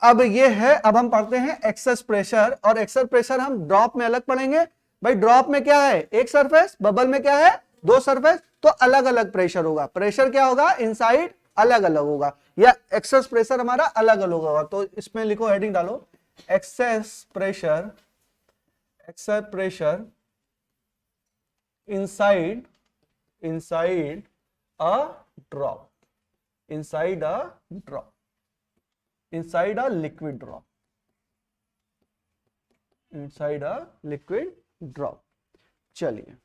अब ये है, अब हम पढ़ते हैं एक्सेस प्रेशर, और एक्सेस प्रेशर हम ड्रॉप में अलग पढ़ेंगे। भाई ड्रॉप में क्या है, एक सरफेस, बबल में क्या है, 2 सरफेस, तो अलग अलग प्रेशर होगा। प्रेशर क्या होगा, इनसाइड अलग अलग होगा, या एक्सेस प्रेशर हमारा अलग अलग होगा। तो इसमें लिखो, हेडिंग डालो, excess pressure excess pressure inside a drop, inside a liquid drop, inside a liquid drop। चलिए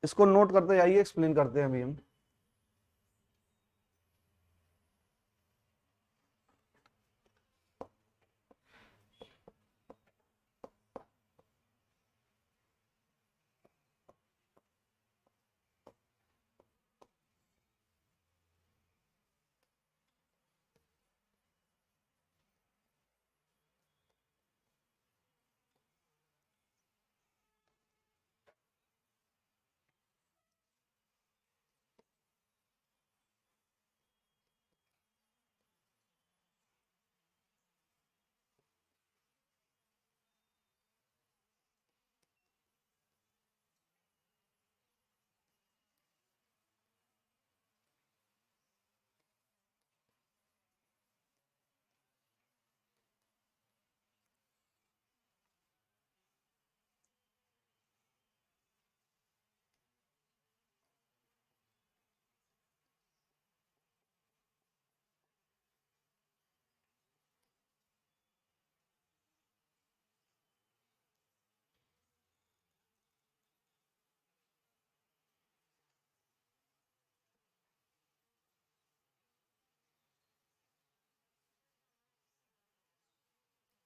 इसको नोट करते जाइए, एक्सप्लेन करते हैं अभी हम।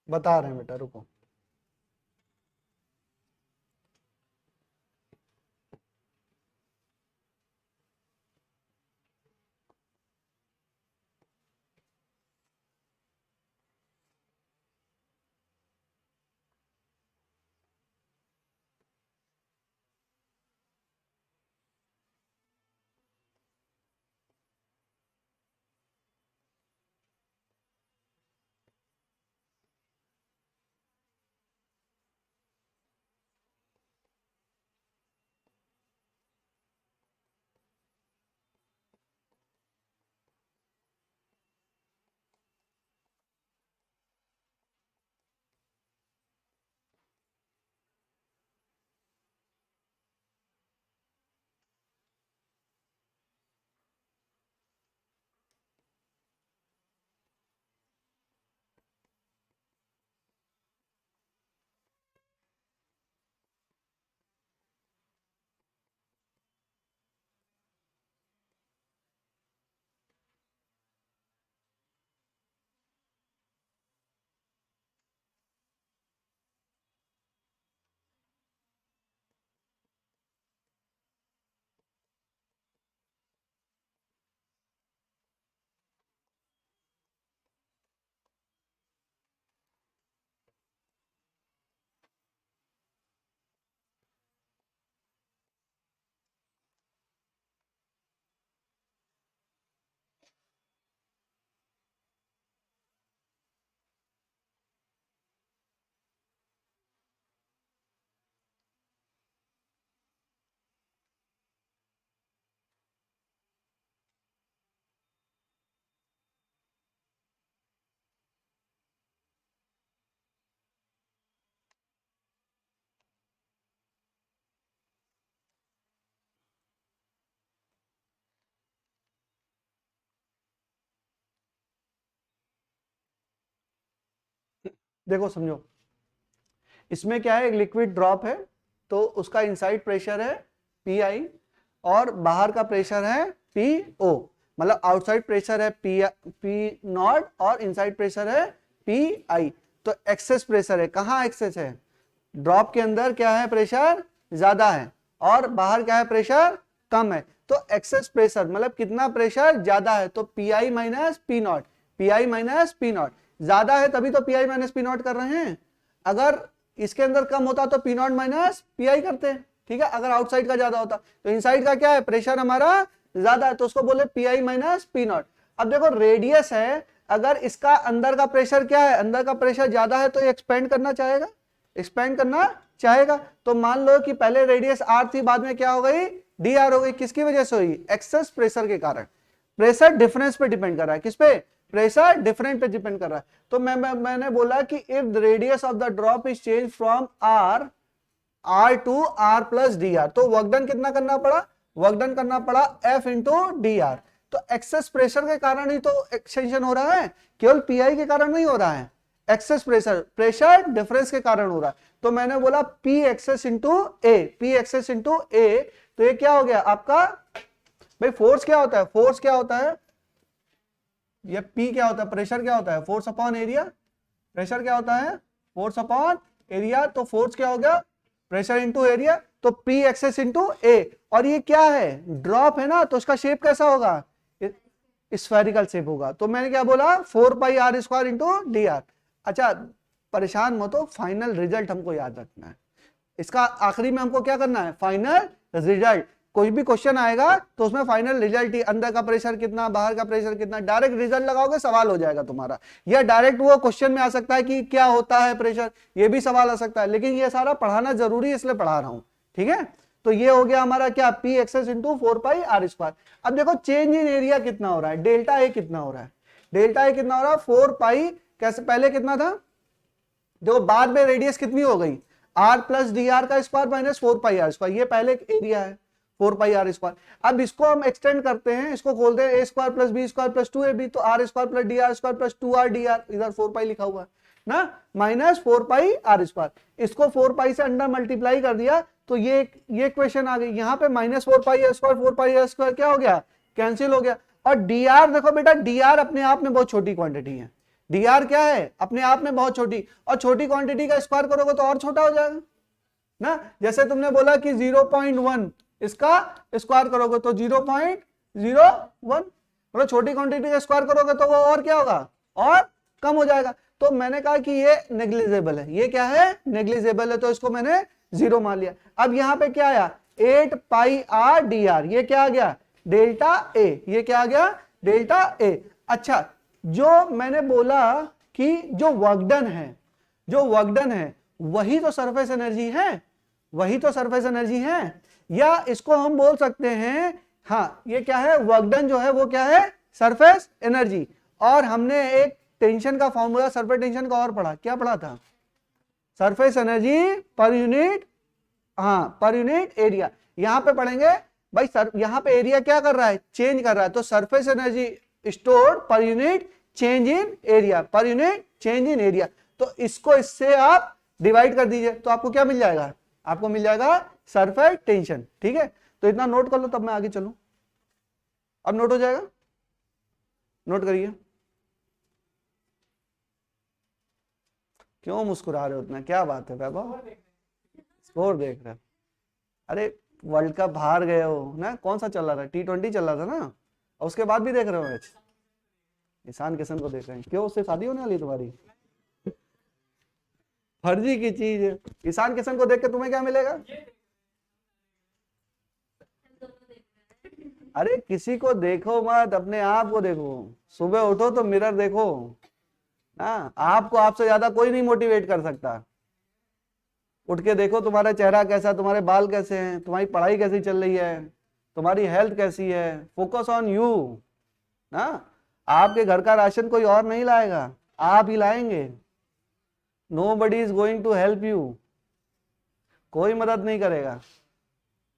बता रहे हैं बेटा, रुको। देखो समझो, इसमें क्या है, एक लिक्विड ड्रॉप है, तो उसका इनसाइड प्रेशर है पी आई और बाहर का प्रेशर है पी ओ, मतलब आउटसाइड प्रेशर है पी नॉट और इनसाइड प्रेशर है पी आई। तो एक्सेस प्रेशर है, कहाँ एक्सेस है, ड्रॉप के अंदर क्या है, प्रेशर ज्यादा है और बाहर क्या है, प्रेशर कम है। तो एक्सेस प्रेशर मतलब कितना प्रेशर ज्यादा है, तो P i minus P not, P i minus P not, ज्यादा है तभी तो P i minus P not कर रहे हैं। अगर इसके अंदर कम होता तो P not minus P I करते हैं, ठीक है। अगर आउटसाइड का ज्यादा होता, तो इनसाइड का क्या है, प्रेशर हमारा ज्यादा है, तो उसको बोले P i minus P not. अब देखो रेडियस है, अगर इसका अंदर का प्रेशर क्या है, अंदर का प्रेशर ज्यादा है, तो ये एक्सपेंड करना चाहेगा, एक्सपेंड करना चाहेगा। तो मान लो कि पहले रेडियस आर थी, बाद में क्या हो गई, डी आर हो गई। किसकी वजह से हुई, एक्सेस प्रेशर के कारण। प्रेशर डिफरेंस पे डिपेंड कर रहा है, किस पे, प्रेशर डिफरेंट पे डिपेंड कर रहा है। तो मैंने बोला कि if the radius of the drop is change from R to R plus dr, तो वर्क डन कितना करना पड़ा, वर्क डन करना पड़ा F इंटू dr। तो एक्सेस प्रेशर के कारण ही तो एक्सटेंशन हो रहा है, केवल PI के कारण नहीं हो रहा है, एक्सेस प्रेशर डिफरेंस के कारण हो रहा है। तो मैंने बोला P एक्सेस इंटू ए, P एक्सेस इंटू ए, तो ये क्या हो गया आपका भाई, फोर्स क्या होता है, फोर्स क्या होता है, ये P क्या होता है, प्रेशर क्या होता है, फोर्स अपॉन एरिया, प्रेशर क्या होता है, फोर्स अपॉन एरिया, तो फोर्स क्या हो गया, प्रेशर इंटू एरिया, तो P एक्सेस इंटू ए। और ये क्या है, ड्रॉप है ना, तो उसका शेप कैसा होगा, स्फेरिकल शेप होगा। तो मैंने क्या बोला 4 पाई R स्क्वायर इंटू dr। अच्छा परेशान मत हो, फाइनल रिजल्ट हमको याद रखना है, इसका आखिरी में हमको क्या करना है, फाइनल रिजल्ट। कोई भी क्वेश्चन आएगा तो उसमें फाइनल रिजल्ट ही, अंदर का प्रेशर कितना, बाहर का प्रेशर कितना, डायरेक्ट रिजल्ट लगाओगे सवाल हो जाएगा तुम्हारा। या डायरेक्ट वो क्वेश्चन में आ सकता है कि क्या होता है प्रेशर, ये भी सवाल आ सकता है, लेकिन ये सारा पढ़ाना जरूरी है इसलिए पढ़ा रहा हूं, ठीक है। तो ये हो गया हमारा क्या, P एक्सेस इंटू 4 पाई R स्क्वायर। अब देखो चेंज इन एरिया कितना हो रहा है, डेल्टा ए कितना हो रहा है, डेल्टा ए कितना हो रहा है 4 पाई, कैसे पहले कितना था, देखो बाद में रेडियस कितनी हो गई, R प्लस dr का स्क्वायर माइनस 4 पाई R स्क्वायर, ये पहले एरिया है 4 पाई R स्क्वायर। अब इसको हम एक्सटेंड करते हैं, इसको खोलते हैं, a square plus B square plus 2ab, तो R square plus dr square plus 2r dr, इधर 4 पाई लिखा हुआ है ना, माइनस 4 पाई R स्क्वायर। इसको 4 पाई से अंडर मल्टीप्लाई कर दिया, तो ये क्वेश्चन आ गई, यहाँ पे माइनस 4 पाई R स्क्वायर 4 पाई R स्क्वायर क्या हो गया, कैंसिल हो गया। और dr देखो बेटा, dr अपने आप में बहुत छोटी क्वांटिटी है, dr क्या है, अपने आप में बहुत छोटी, और छोटी क्वांटिटी का स्क्वायर करोगे तो और छोटा हो जाएगा ना। जैसे तुमने बोला कि 0.1 इसका स्क्वायर करोगे तो 0.01, मतलब छोटी क्वांटिटी का स्क्वायर करोगे तो वो और क्या होगा, और कम हो जाएगा। तो मैंने कहा कि ये नेग्लिजिबल है, ये क्या है, नेग्लिजिबल है, तो इसको मैंने 0 मान लिया। अब यहाँ पे क्या आया 8 पाई R dr, ये क्या आ गया, डेल्टा ए, ये क्या आ गया, डेल्टा ए। अच्छा जो मैंने बोला कि जो वर्क डन है, जो वर्क डन है वही तो सरफेस एनर्जी है, वही तो सरफेस एनर्जी है, या इसको हम बोल सकते हैं, हाँ ये क्या है, वर्क डन जो है वो क्या है, सरफेस एनर्जी। और हमने एक टेंशन का फॉर्मूला सरफेस टेंशन का और पढ़ा, क्या पढ़ा था, सरफेस एनर्जी पर यूनिट, हाँ पर यूनिट एरिया। यहां पे पढ़ेंगे भाई सर, यहां पे एरिया क्या कर रहा है, चेंज कर रहा है, तो surface energy stored per unit change in area, per unit change in area. तो इसको इससे आप डिवाइड कर दीजिए, तो आपको क्या मिल जाएगा, आपको मिल जाएगा सरफेस टेंशन, ठीक है। तो इतना नोट कर लो, तब मैं आगे चलूं। अब नोट हो जाएगा, नोट करिए। क्यों मुस्कुरा रहे हो उतना, क्या बात है वैभव, स्कोर देख रहे हो, अरे वर्ल्ड कप हार गए हो ना, कौन सा चल रहा था, T20 चल रहा था ना, और उसके बाद भी देख रहे हो मैच, ईशान किशन को देख रहे हैं, क्यों उससे शादी होने वाली तुम्हारी, फर्जी की चीज है। ईशान किशन को देख के तुम्हें क्या मिलेगा, अरे किसी को देखो मत, अपने आप को देखो, सुबह उठो तो मिरर देखो ना, आपको आपसे ज्यादा कोई नहीं मोटिवेट कर सकता। उठ के देखो तुम्हारा चेहरा कैसा, तुम्हारे बाल कैसे हैं, तुम्हारी पढ़ाई कैसी चल रही है, तुम्हारी हेल्थ कैसी है, फोकस ऑन यू ना। आपके घर का राशन कोई और नहीं लाएगा, आप ही लाएंगे। Nobody is going to help you, कोई मदद नहीं करेगा।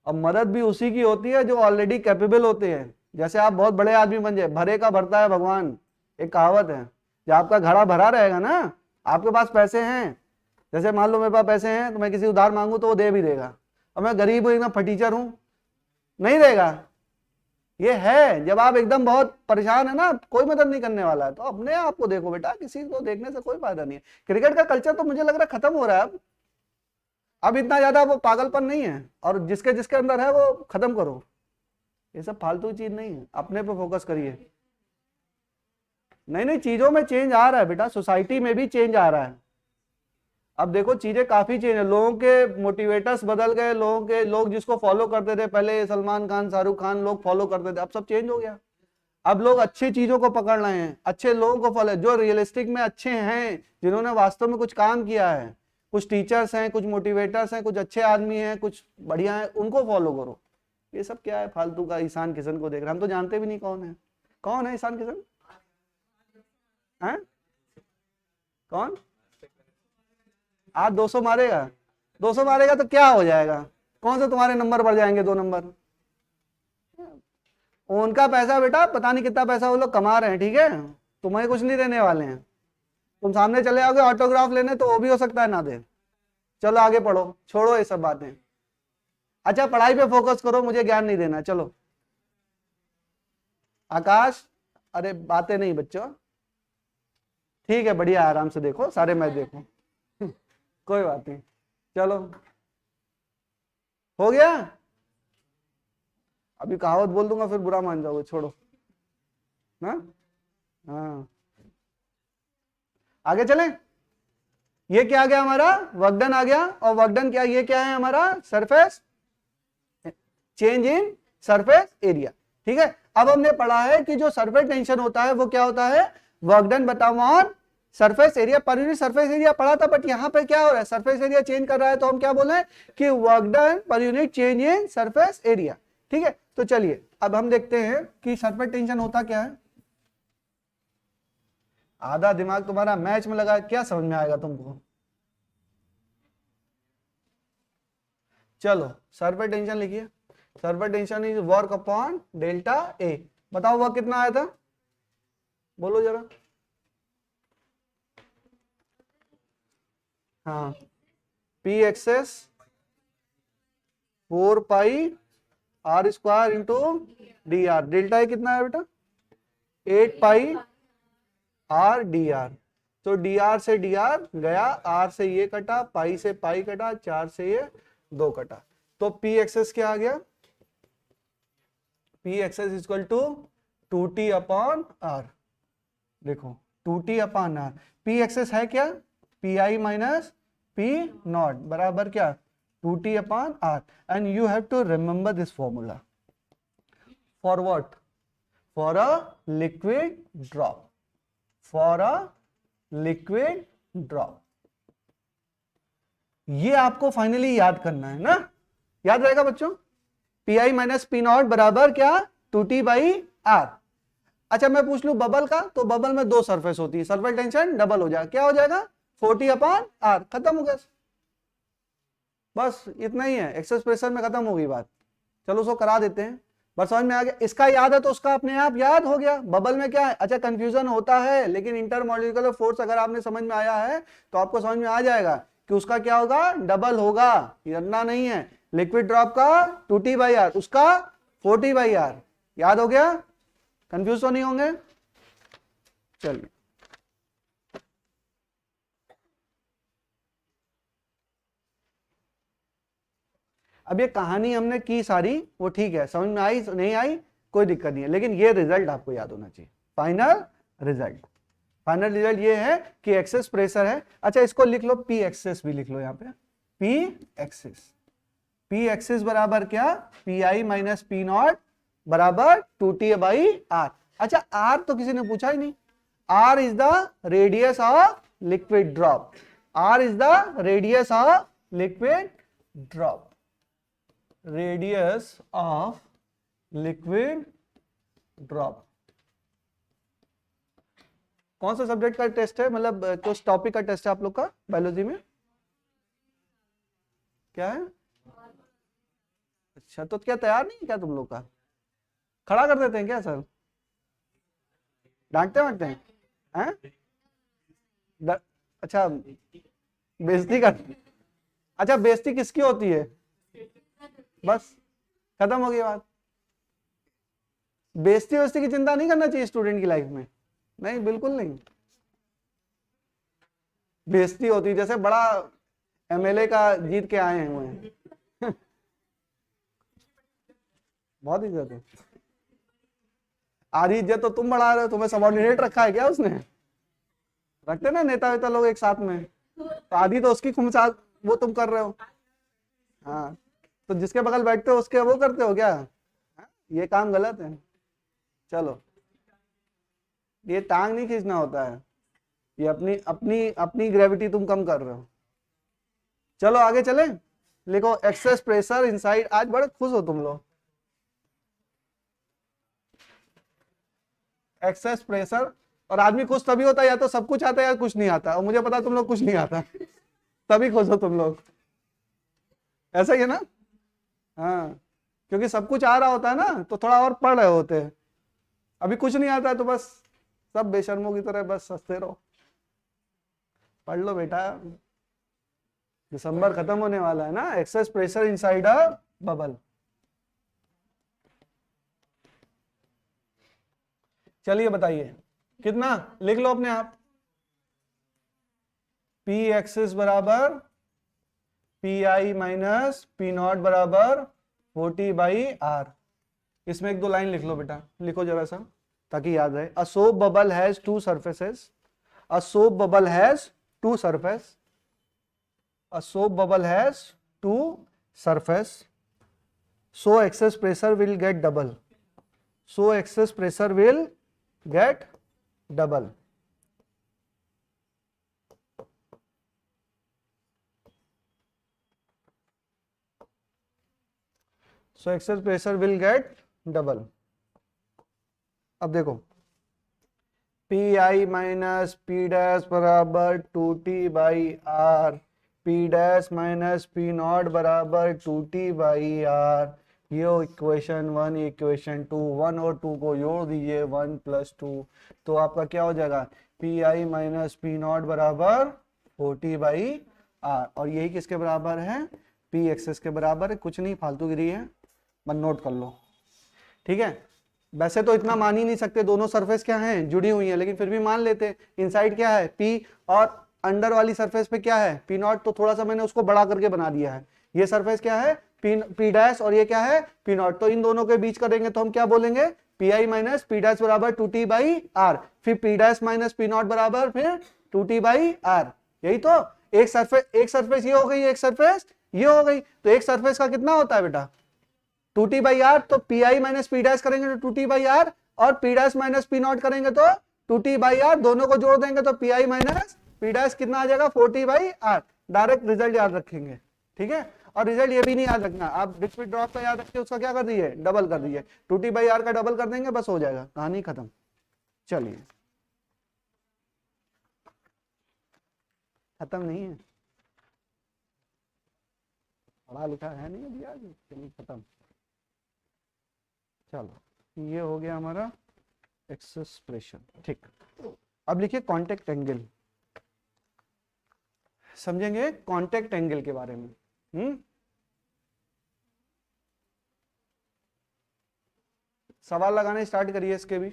अब मदद भी उसी की होती है जो ऑलरेडी कैपेबल होते हैं। जैसे आप बहुत बड़े आदमी बन जाए, भरे का भरता है भगवान, एक कहावत है। जब आपका घड़ा भरा रहेगा ना, आपके पास पैसे हैं, जैसे मान लो मेरे पास पैसे हैं तो मैं किसी उधार मांगू तो वो दे भी देगा, और मैं गरीब हूं, एकदम फटीचर हूं, नहीं देगा। ये है, जब आप एकदम बहुत परेशान है ना, कोई मदद नहीं करने वाला है, तो अपने आप को देखो बेटा, किसी को देखने से कोई फायदा नहीं है। क्रिकेट का कल्चर तो मुझे लग रहा है खत्म हो रहा है अब इतना ज्यादा वो पागलपन नहीं है, और जिसके जिसके अंदर है वो खत्म करो, ये सब फालतू चीज नहीं है, अपने पे फोकस करिए। नहीं नहीं, चीजों में चेंज आ रहा है बेटा, सोसाइटी में भी चेंज आ रहा है। अब देखो चीजें काफी चेंज है, लोगों के मोटिवेटर्स बदल गए, लोग जिसको फॉलो करते थे पहले, सलमान खान शाहरुख खान लोग फॉलो करते थे, अब सब चेंज हो गया। अब लोग अच्छी चीजों को पकड़ रहे हैं, अच्छे लोगों को फॉलो, जो रियलिस्टिक में अच्छे हैं, जिन्होंने वास्तव में कुछ काम किया है, कुछ टीचर्स हैं, कुछ मोटिवेटर्स हैं, कुछ अच्छे आदमी हैं, कुछ बढ़िया हैं, उनको फॉलो करो। ये सब क्या है फालतू का, ईशान किशन को देख रहे, हम तो जानते भी नहीं कौन है ईशान किशन। हैं? कौन? आज 200 मारेगा? 200 मारेगा तो क्या हो जाएगा? कौन से तुम्हारे नंबर बढ़ जाएंगे? 2 नंबर। उनका पैसा बेटा, पता नहीं कितना पैसा वो लोग कमा रहे हैं, ठीक है, तुम्हें कुछ नहीं देने वाले हैं। तुम सामने चले आओगे ऑटोग्राफ लेने तो वो भी हो सकता है ना दे। चलो आगे पढ़ो, छोड़ो ये सब बातें। अच्छा पढ़ाई पे फोकस करो, मुझे ज्ञान नहीं देना। चलो आकाश, अरे बातें नहीं बच्चों, ठीक है बढ़िया, आराम से देखो, सारे मैच देखो कोई बात नहीं। चलो हो गया? अभी कहावत बोल दूंगा फिर बुरा मान जाओगे, छोड़ो ना। हाँ आगे चलें। ये क्या आ गया हमारा? वर्क डन आ गया। और वर्क डन क्या, ये क्या है हमारा? Surface change in surface area. ठीक है, अब हमने पढ़ा है कि जो सरफेस टेंशन होता है वो क्या होता है? वर्क डन बटा on surface area per unit. Surface area पढ़ा था, बट यहां पे क्या हो रहा है? सरफेस एरिया चेंज कर रहा है, तो हम क्या बोले कि work done per unit change in surface area. ठीक है, तो चलिए अब हम देखते हैं कि सरफेस टेंशन होता क्या है। आधा दिमाग तुम्हारा मैच में लगा, क्या समझ में आएगा तुमको? चलो सरफेस टेंशन लिखिए। Surface tension is work upon delta A. बताओ वर्क कितना आया था? बोलो जरा। हाँ, P excess 4 pi R square into D R. Delta A कितना है बेटा? 8 पाई आर डी आर। तो डी आर से डी आर गया, आर से ये कटा, पाई से पाई कटा, 4 से ये 2 कटा। तो पी एक्सेस क्या आ गया? P excess equal to 2t upon R. देखो 2t upon R. P excess है क्या? P i minus P naught बराबर क्या? 2t upon R. And you have to remember this formula for what? For a liquid drop. For a liquid drop. ये आपको finally याद करना है ना, याद रहेगा बच्चों? P i minus P naught बराबर क्या? 2t by are. अच्छा मैं पूछ लूं बबल का, तो बबल में 2 सरफेस होती है, सरफेस टेंशन डबल हो जाएगा, क्या हो जाएगा? 40 अपॉन आर। खत्म हो गया, बस इतना ही है, एक्सेस प्रेशर में खत्म हो गई बात। चलो उसको करा देते हैं, बस समझ में आ गया। इसका याद है तो उसका अपने आप याद हो गया। बबल में क्या है? अच्छा कंफ्यूजन होता है, लेकिन इंटरमॉलिक्यूलर फोर्स अगर आपने समझ में आया है तो आपको समझ में आ जाएगा कि उसका क्या होगा? डबल होगा, इतना नहीं है। लिक्विड ड्रॉप का 2t बाई आर, उसका 4t बाई आर। याद हो गया? कंफ्यूज तो नहीं होंगे? चलिए अब ये कहानी हमने की सारी, वो ठीक है, समझ में आई नहीं आई कोई दिक्कत नहीं है, लेकिन ये रिजल्ट आपको याद होना चाहिए। फाइनल रिजल्ट, फाइनल रिजल्ट ये है कि एक्सेस प्रेशर है। अच्छा इसको लिख लो, पी एक्सेस भी लिख लो यहाँ पे, पी एक्सेस। पी एक्सेस बराबर क्या? P i minus P naught बराबर 2t बाई आर। अच्छा आर तो किसी ने पूछा ही नहीं। R is the radius of liquid drop. R is the radius of liquid drop. Radius of liquid drop. कौन सा सब्जेक्ट का टेस्ट है, मतलब किस टॉपिक का टेस्ट है आप लोग का बायोलॉजी में? क्या है? अच्छा तो क्या तैयार नहीं क्या तुम लोग का? खड़ा कर देते हैं क्या सर? डांटते वांटते हैं? अच्छा बेइज्जती कर। अच्छा बेइज्जती किसकी होती है? बस खत्म हो गई बात। बेइज्जती वेस्ती की चिंता नहीं करना चाहिए स्टूडेंट की लाइफ में, नहीं बिल्कुल नहीं। बेइज्जती होती जैसे बड़ा एमएलए का जीत के आए हुए हैं बहुत इज्जत है। आधी इज्जत तो तुम बढ़ा रहे हो, तुम्हें सबऑर्डिनेट रखा है क्या उसने? रखते ना नेता वेता लोग एक साथ में, तो आधी तो उसकी खुमसा वो तुम कर रहे हो। हाँ तो जिसके बगल बैठते हो उसके वो करते हो क्या? ये काम गलत है। चलो ये टांग नहीं खींचना होता है, ये अपनी अपनी अपनी ग्रेविटी तुम कम कर रहे हो। चलो आगे चले, लिखो एक्सेस प्रेशर इनसाइड। आज बड़े खुश हो तुम लोग। एक्सेस प्रेशर और आदमी खुश तभी होता है या तो सब कुछ आता है या कुछ नहीं आता, और मुझे पता है तुम लोग कुछ नहीं आता तभी खुश हो तुम लोग, ऐसा ही है ना। हाँ, क्योंकि सब कुछ आ रहा होता है ना तो थोड़ा और पढ़ रहे होते हैं, अभी कुछ नहीं आता है तो बस सब बेशर्मों की तरह बस हंसते रहो। पढ़ लो बेटा, दिसंबर खत्म होने वाला है ना। Excess pressure inside a bubble. चलिए बताइए कितना, लिख लो अपने आप। पी एक्सेस बराबर P i minus P naught बराबर 40/R। इसमें एक दो लाइन लिख लो बेटा, लिखो जरा सा ताकि याद रहे। A soap bubble has two surfaces, a soap bubble has two surface, a soap bubble has two surface, so excess pressure will get double, so excess pressure will get double। so excess pressure will get double। अब देखो P i minus P dash बराबर 2T/R, P dash minus P naught बराबर 2T/R। ये equation 1, equation 2, 1 और 2 को जोड़ दीजिए 1 + 2, तो आपका क्या हो जाएगा P i minus P naught बराबर 40/R। और यही किसके बराबर है, पी एक्सेस के बराबर है। कुछ नहीं फालतूगिरी है, बस नोट कर लो, ठीक है। वैसे तो इतना मान ही नहीं सकते, दोनों सरफेस क्या हैं, जुड़ी हुई हैं, लेकिन फिर भी मान लेते हैं। इनसाइड क्या है P, और अंडर वाली सरफेस पे क्या है P नॉट, तो थोड़ा सा मैंने उसको बड़ा करके बना दिया है। ये सरफेस क्या है P डैश, और ये क्या है P नॉट, तो इन दोनों के बीच करेंगे तो हम क्या बोलेंगे P i minus P dash बराबर 2T/R, फिर P dash minus P naught बराबर फिर 2T/R। यही तो, एक सरफेस ये हो गई, एक सरफेस ये हो गई, तो एक सरफेस का कितना होता है बेटा 2T/R। तो P i minus P dash करेंगे तो 2T/R, और P dash minus P not करेंगे तो 2T/R, दोनों को जोड़ देंगे तो P i minus P dash कितना आ जाएगा 40/R। डायरेक्ट रिजल्ट याद रखेंगे, ठीक है। और रिजल्ट ये भी नहीं याद रखना, आप डिस्क्रीट ड्रॉप का याद रखिए, उसका क्या कर दीजिए डबल कर दीजिए, 2T/R का डबल कर देंगे, बस हो जाएगा, कहानी खत्म। चलिए, खत्म नहीं है, पढ़ा लिखा है नहीं अभी आज, चलिए खत्म। चलो, ये हो गया हमारा एक्सेस प्रेशर, ठीक। अब लिखिए कांटेक्ट एंगल, समझेंगे कांटेक्ट एंगल के बारे में। सवाल लगाने स्टार्ट करिए इसके भी।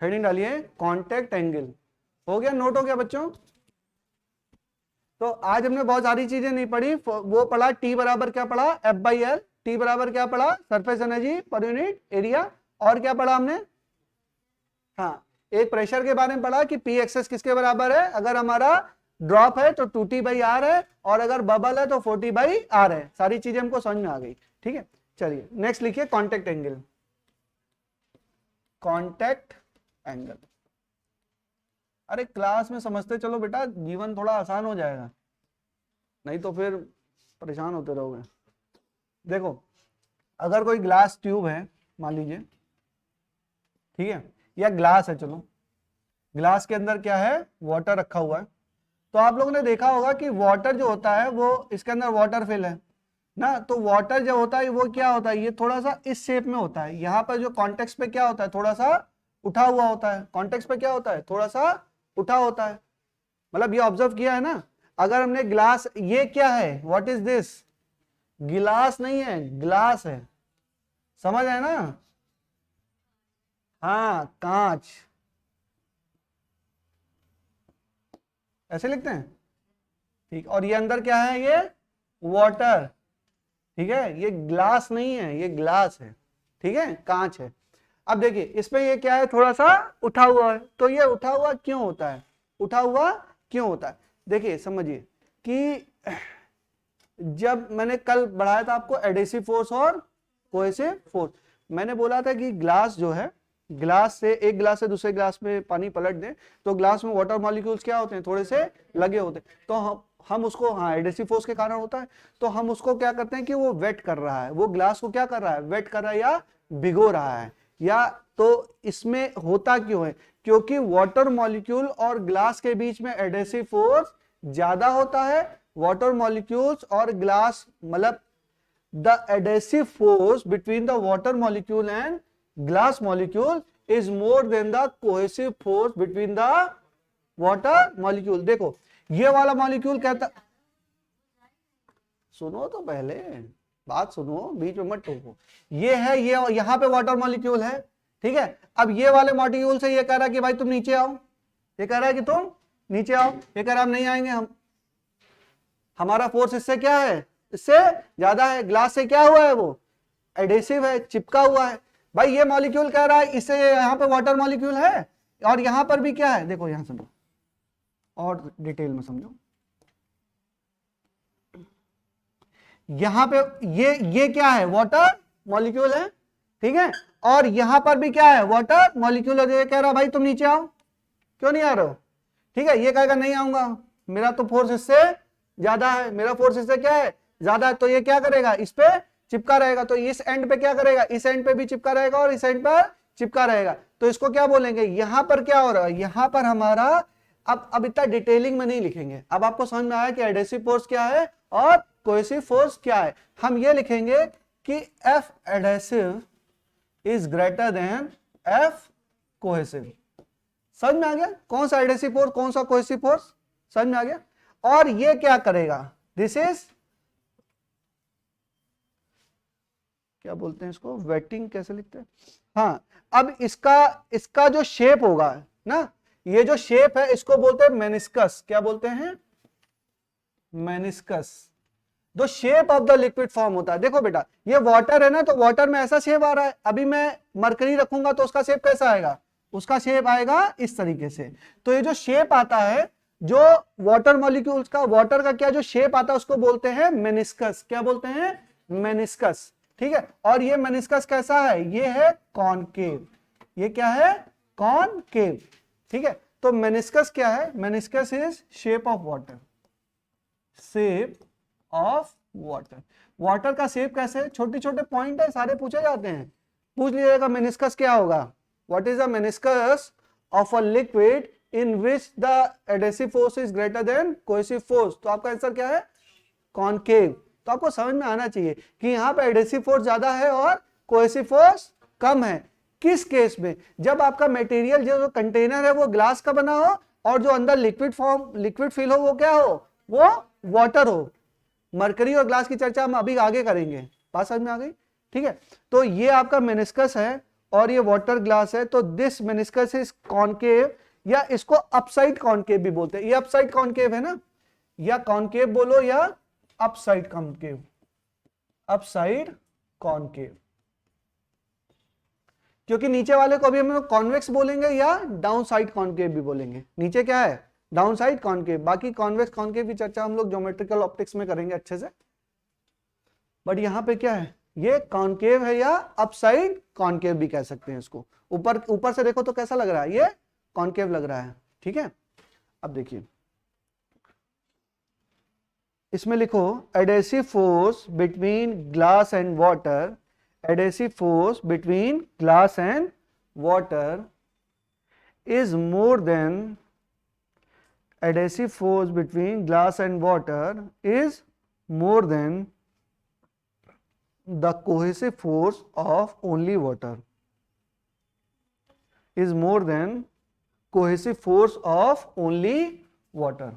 हेडिंग डालिए कांटेक्ट एंगल। हो गया, नोट हो गया बच्चों। तो आज हमने बहुत सारी चीजें नहीं पढ़ी, वो पढ़ा टी बराबर क्या पढ़ा F/L, टी बराबर क्या पढ़ा surface energy per unit area, और क्या पढ़ा हमने, हाँ एक प्रेशर के बारे में पढ़ा कि पी एक्सेस किसके बराबर है, अगर हमारा ड्रॉप है तो 2T/R है, और अगर बबल है तो 40/R है। सारी चीजें हमको समझ में आ गई, ठीक है। चलिए नेक्स्ट लिखिए कांटेक्ट एंगल। कांटेक्ट एंगल, अरे क्लास में समझते चलो बेटा, जीवन थोड़ा आसान हो जाएगा, नहीं तो फिर परेशान होते रहोगे। देखो, अगर कोई ग्लास ट्यूब है मान लीजिए, ठीक है, या ग्लास है, चलो ग्लास के अंदर क्या है वाटर रखा हुआ है, तो आप लोगों ने देखा होगा कि वाटर जो होता है वो इसके अंदर वाटर फिल है ना, तो वाटर जो होता है वो क्या होता है, ये थोड़ा सा इस शेप में होता है। यहाँ पर जो कॉन्टेक्स्ट पे क्या होता है, थोड़ा सा उठा हुआ होता है, कॉन्टेक्स्ट पे क्या होता है थोड़ा सा उठा होता है, मतलब ये ऑब्जर्व किया है ना। अगर हमने ग्लास, ये क्या है व्हाट इज दिस, गिलास नहीं है ग्लास है, समझ आए ना, हाँ कांच, ऐसे लिखते हैं, ठीक। और ये अंदर क्या है, ये वाटर, ठीक है, ये ग्लास नहीं है, ये ग्लास है, ठीक है, कांच है। अब देखिए इसमें ये क्या है, थोड़ा सा उठा हुआ है, तो ये उठा हुआ क्यों होता है, उठा हुआ क्यों होता है, देखिए समझिए कि जब मैंने कल बढ़ाया था आपको एडेसिव फोर्स और कोहेसिव फोर्स, मैंने बोला था कि ग्लास जो है, ग्लास से एक ग्लास से दूसरे ग्लास में पानी पलट दें तो ग्लास में वाटर मॉलिक्यूल्स क्या होते हैं थोड़े से लगे होते हैं, तो हम उसको, हाँ एडेसिव फोर्स के कारण होता है, तो हम उसको क्या करते हैं कि वो वेट कर रहा है, वो ग्लास को क्या कर रहा है, वेट कर रहा है या भिगो रहा है। या तो इसमें होता क्यों है, क्योंकि वाटर मॉलिक्यूल और ग्लास के बीच में एडेसिव फोर्स ज्यादा होता है। वाटर मॉलिक्यूल्स और ग्लास, मतलब the adhesive force between the water molecule and glass molecule is more than the cohesive force between the water molecule। देखो ये वाला मॉलिक्यूल कहता, सुनो तो पहले बात सुनो, बीच में मत टोको। ये है, ये यहां पे वाटर मॉलिक्यूल है, ठीक है। अब ये वाले मॉलिक्यूल से ये कह रहा है कि भाई तुम नीचे आओ, ये कह रहा है कि तुम नीचे आओ, ये कह रहा है हम नहीं आएंगे, हम, हमारा फोर्स इससे क्या है, इससे ज्यादा है। ग्लास से क्या हुआ है, वो एडेसिव है, चिपका हुआ है। भाई ये मॉलिक्यूल कह रहा है इससे, यहां पे वाटर मॉलिक्यूल है और यहां पर भी क्या है, देखो यहां समझो और डिटेल में समझो। यहां पे ये क्या है, वाटर मॉलिक्यूल है, ठीक है। और यहां पर भी क्या है, वाटर मॉलिक्यूल है। ये कह रहा भाई तुम नीचे आओ, क्यों नहीं आ रहे हो, ठीक है। ये कहेगा नहीं आऊंगा, मेरा तो फोर्स इससे ज्यादा है, मेरा फोर्स इससे क्या है, ज्यादा है। तो ये क्या करेगा, इस पे चिपका रहेगा। तो इस एंड पे क्या करेगा, इस एंड पे भी चिपका रहेगा और इस एंड पर चिपका रहेगा। तो इसको क्या बोलेंगे, यहां पर क्या हो रहा है, यहां पर हमारा, अब इतना डिटेलिंग में नहीं लिखेंगे, अब आपको समझ में आया कि एडेसिव फोर्स क्या है और कोहेसिव फोर्स क्या है। हम ये लिखेंगे कि F adhesive is greater then F cohesive. समझ में आ गया, कौन सा एडेसिव फोर्स कौन सा कोहेसिव फोर्स, समझ में आ गया। और ये क्या करेगा, दिस इज, क्या बोलते हैं इसको, वेटिंग कैसे लिखते हैं, हाँ। अब इसका जो शेप होगा ना, ये जो शेप है इसको बोलते हैं मेनिस्कस। क्या बोलते हैं, मेनिस्कस। जो shape of the liquid form होता है, देखो बेटा ये वाटर है ना, तो वाटर में ऐसा शेप आ रहा है। अभी मैं मरकरी रखूंगा तो उसका शेप कैसा आएगा, उसका शेप आएगा इस तरीके से। तो ये जो शेप आता है, जो वाटर मॉलिक्यूल्स का, वाटर का क्या जो शेप आता है उसको बोलते हैं मेनिस्कस। क्या बोलते हैं, मेनिस्कस, ठीक है। और ये मेनिस्कस कैसा है, ये है कॉनकेव। ये क्या है, कॉनकेव, ठीक है। तो मेनिस्कस क्या है, meniscus is shape of water, shape of water. Water का शेप कैसे है, छोटे छोटे पॉइंट है, सारे पूछे जाते हैं, पूछ लीजिएगा मेनिस्कस क्या होगा, what is the meniscus of a liquid in which the adhesive force is greater then cohesive force. तो आपका आंसर क्या है, कॉनकेव। तो आपको समझ में आना चाहिए कि यहाँ पे एडेसिव फोर्स ज्यादा है और कोहेसिव फोर्स कम है। किस केस में, जब आपका मटेरियल जो कंटेनर है वो ग्लास का बना हो और जो अंदर लिक्विड फॉर्म, लिक्विड फिल हो, वो क्या हो, वो वाटर हो। मरकरी और ग्लास की चर्चा हम अभी आगे करेंगे, बात समझ में आ गई, ठीक है। तो ये आपका मेनिस्कस है और ये वाटर ग्लास है। तो दिस मेनिस्कस इज कॉनकेव, या इसको अपसाइड कॉनकेव भी बोलते हैं। ये अपसाइड कॉनकेव है ना, या कॉनकेव बोलो या अपसाइड कॉनकेव, अपसाइड कॉनकेव। क्योंकि नीचे वाले को भी हम लोग कॉन्वेक्स बोलेंगे या डाउन साइड कॉनकेव भी बोलेंगे। नीचे क्या है, डाउन साइड कॉनकेव। बाकी कॉन्वेक्स कॉनकेव की चर्चा हम लोग ज्योमेट्रिकल ऑप्टिक्स में करेंगे अच्छे से। बट यहां पे क्या है, ये कॉनकेव है या अपसाइड कॉनकेव भी कह सकते हैं इसको। ऊपर से देखो तो कैसा लग रहा है, ये कॉनकेव लग रहा है, ठीक है। अब देखिए इसमें लिखो, adhesive force between glass and water, adhesive force between glass and water is more than, adhesive force between glass and water is more than the cohesive force of only water, is more than cohesive force of only water,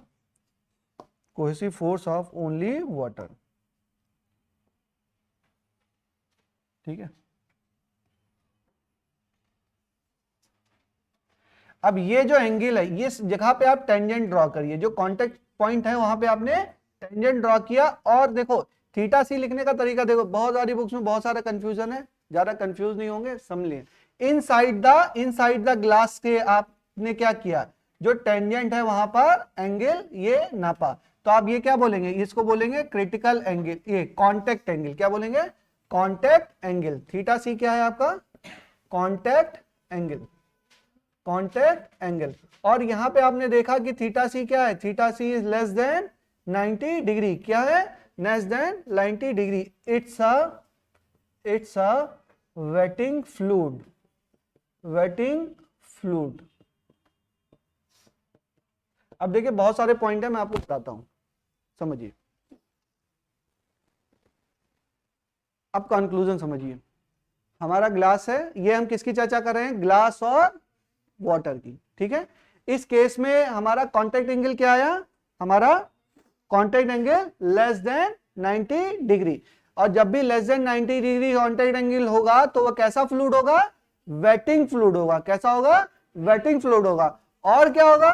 cohesive force of only water, ठीक है। अब ये जो angle है, ये जगह पे आप टेंजेंट ड्रॉ करिए, जो कांटेक्ट पॉइंट है वहां पे आपने टेंजेंट ड्रॉ किया। और देखो थीटा सी लिखने का तरीका देखो, बहुत सारी बुक्स में बहुत सारा कंफ्यूजन है, ज्यादा कंफ्यूज नहीं होंगे, समझ लिए। इनसाइड द ग्लास के आपने क्या किया, जो टेंजेंट है वहां पर एंगल ये नापा। तो आप ये क्या बोलेंगे, इसको बोलेंगे क्रिटिकल एंगल, ये कॉन्टेक्ट एंगल। क्या बोलेंगे, कॉन्टेक्ट एंगल। थीटा सी क्या है आपका, कॉन्टेक्ट एंगल, कॉन्टेक्ट एंगल। और यहां पे आपने देखा कि थीटा सी क्या है, theta C is less than 90 degree, क्या है, less than 90 degree, it's a wetting fluid, wetting fluid. अब देखिए बहुत सारे पॉइंट है, मैं आपको बताता हूं, समझिए। अब कंक्लूजन समझिए, हमारा ग्लास है, ये हम किसकी चर्चा कर रहे हैं, ग्लास और वाटर की, ठीक है। इस केस में हमारा कांटेक्ट एंगल क्या आया, हमारा contact angle less than 90 degree, और जब भी less than 90 degree contact angle होगा तो वह कैसा फ्लूइड होगा, वेटिंग फ्लूइड होगा, कैसा होगा, वेटिंग फ्लूइड होगा। और क्या होगा,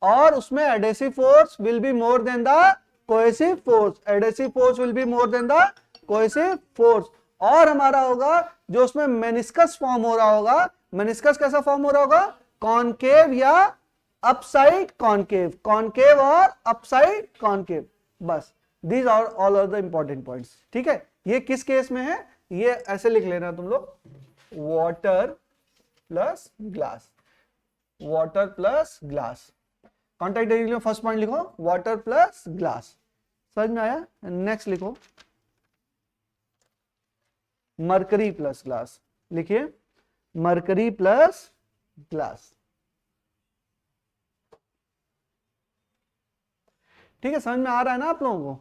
और उसमें adhesive force will be more than the cohesive force, adhesive force will be more than the cohesive force. और हमारा होगा जो उसमें मेनिस्कस फॉर्म हो रहा होगा, मेनिस्कस कैसा फॉर्म हो रहा होगा, कॉनकेव या अपसाइड कॉनकेव, कॉनकेव और अपसाइड कॉनकेव, बस these are all are the important points, ठीक है। ये किस केस में है, ये ऐसे लिख लेना तुम लोग, water plus glass, water plus glass, contact angle में फर्स्ट पॉइंट लिखो वाटर प्लस ग्लास, समझ में आया। नेक्स्ट लिखो मरकरी प्लस ग्लास, लिखिए मरकरी प्लस ग्लास, ठीक है। समझ में आ रहा है ना आप लोगों को,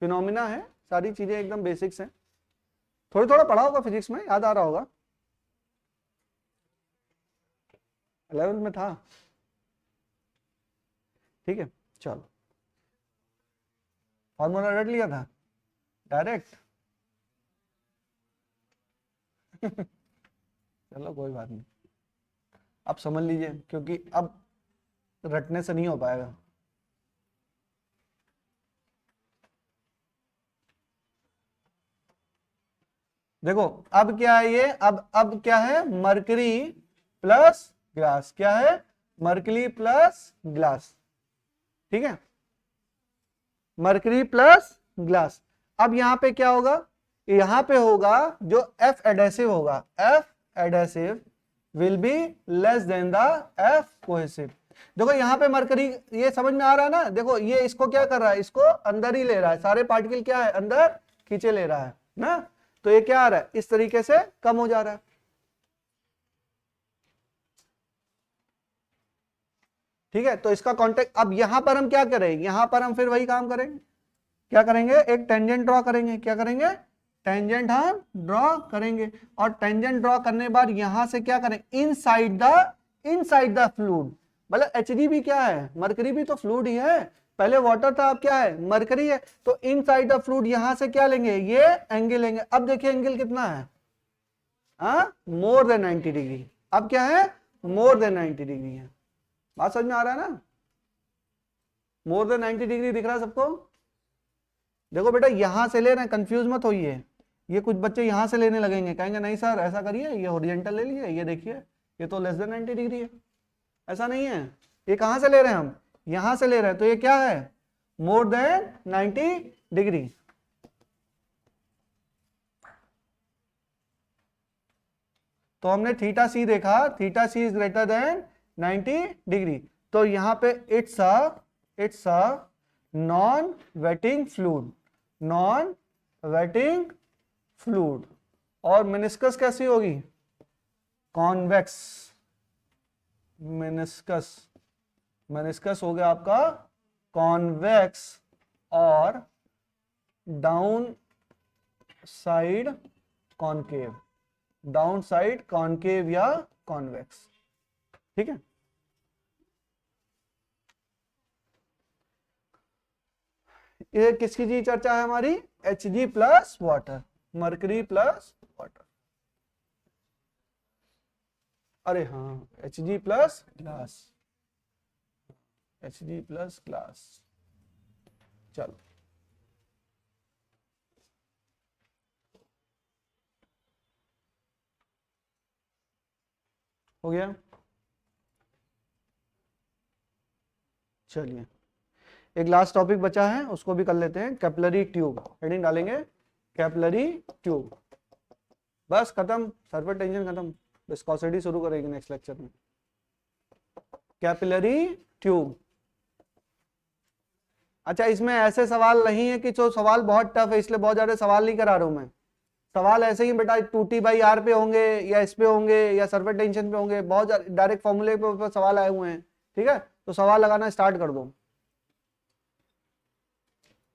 फिनोमिना है, सारी चीजें एकदम बेसिक्स हैं, थोड़ा थोड़ा पढ़ा होगा फिजिक्स में, याद आ रहा होगा, 11th में था, ठीक है। चलो फॉर्मूला रट लिया था डायरेक्ट चलो कोई बात नहीं, अब समझ लीजिए, क्योंकि अब रटने से नहीं हो पाएगा। देखो अब क्या है ये, अब क्या है, मरकरी प्लस ग्लास, क्या है, मरकरी प्लस ग्लास, ठीक है, मरकरी प्लस ग्लास। अब यहां पे क्या होगा, यहां पे होगा जो F एडेसिव होगा, F adhesive will be less than the F cohesive. देखो यहां पे मरकरी, ये समझ में आ रहा है ना, देखो ये इसको क्या कर रहा है, इसको अंदर ही ले रहा है, सारे पार्टिकल क्या है, अंदर खींचे ले रहा है ना, तो ये क्या आ रहा है, इस तरीके से कम हो जा रहा है, ठीक है। तो इसका कांटेक्ट, अब यहां पर हम क्या करेंगे, यहां पर हम फिर वही काम करेंगे, क्या करेंगे, एक टेंजेंट ड्रॉ करेंगे, क्या करेंगे, टेंजेंट हम ड्रॉ करेंगे, और टेंजेंट ड्रॉ करने के बाद यहां से क्या करें, इनसाइड द फ्लूइड, मतलब एचजी भी क्या है, मरकरी भी तो फ्लूइड ही है, पहले वाटर था अब क्या है, मरकरी है, तो इनसाइड द फ्लूइड यहां से क्या लेंगे, ये एंगल लेंगे। अब देखिए एंगल कितना है, मोर देन 90 डिग्री, अब क्या है, मोर देन 90 डिग्री है, बात समझ में आ रहा है ना, मोर देन 90 डिग्री दिख रहा है सबको। देखो बेटा यहां से ले रहे हैं, कंफ्यूज मत होइए, ये कुछ बच्चे यहां से लेने लगेंगे, कहेंगे नहीं सर ऐसा करिए, ये हॉरिजॉन्टल ले लीजिए, ये देखिए ये तो लेस देन 90 डिग्री है, ऐसा नहीं है, ये कहां से ले रहे हैं हम, यहां से ले रहे हैं, तो ये क्या है, मोर देन 90 डिग्री। तो हमने थीटा सी देखा, theta C is greater than 90 degree, तो यहां पे it's a non wetting fluid, non wetting fluid. और मेनिस्कस कैसी होगी, कॉन्वेक्स, मेनिस्कस, मेनिस्कस हो गया आपका कॉन्वेक्स और down side concave, down side concave या कॉन्वेक्स, ठीक है। ये किसकी जी चर्चा है हमारी, Hg plus water, mercury plus water, अरे हाँ Hg plus glass, Hg plus glass, चलो हो गया। चलिए एक लास्ट टॉपिक बचा है, उसको भी कर लेते हैं, कैपिलरी ट्यूब, हेडिंग डालेंगे कैपिलरी ट्यूब, बस खत्म, सरफेस टेंशन खत्म, विस्कोसिटी शुरू करेंगे नेक्स्ट लेक्चर में। कैपिलरी ट्यूब, अच्छा, इसमें ऐसे सवाल नहीं है कि जो सवाल बहुत टफ है इसलिए बहुत ज्यादा सवाल नहीं करा रहा हूं मैं। सवाल ऐसे ही बेटा 2T/R पे होंगे या इस पे होंगे या सरफेस टेंशन पे होंगे, बहुत डायरेक्ट फॉर्मूले पे ऊपर सवाल आए हुए हैं। ठीक है, तो सवाल लगाना स्टार्ट कर दो।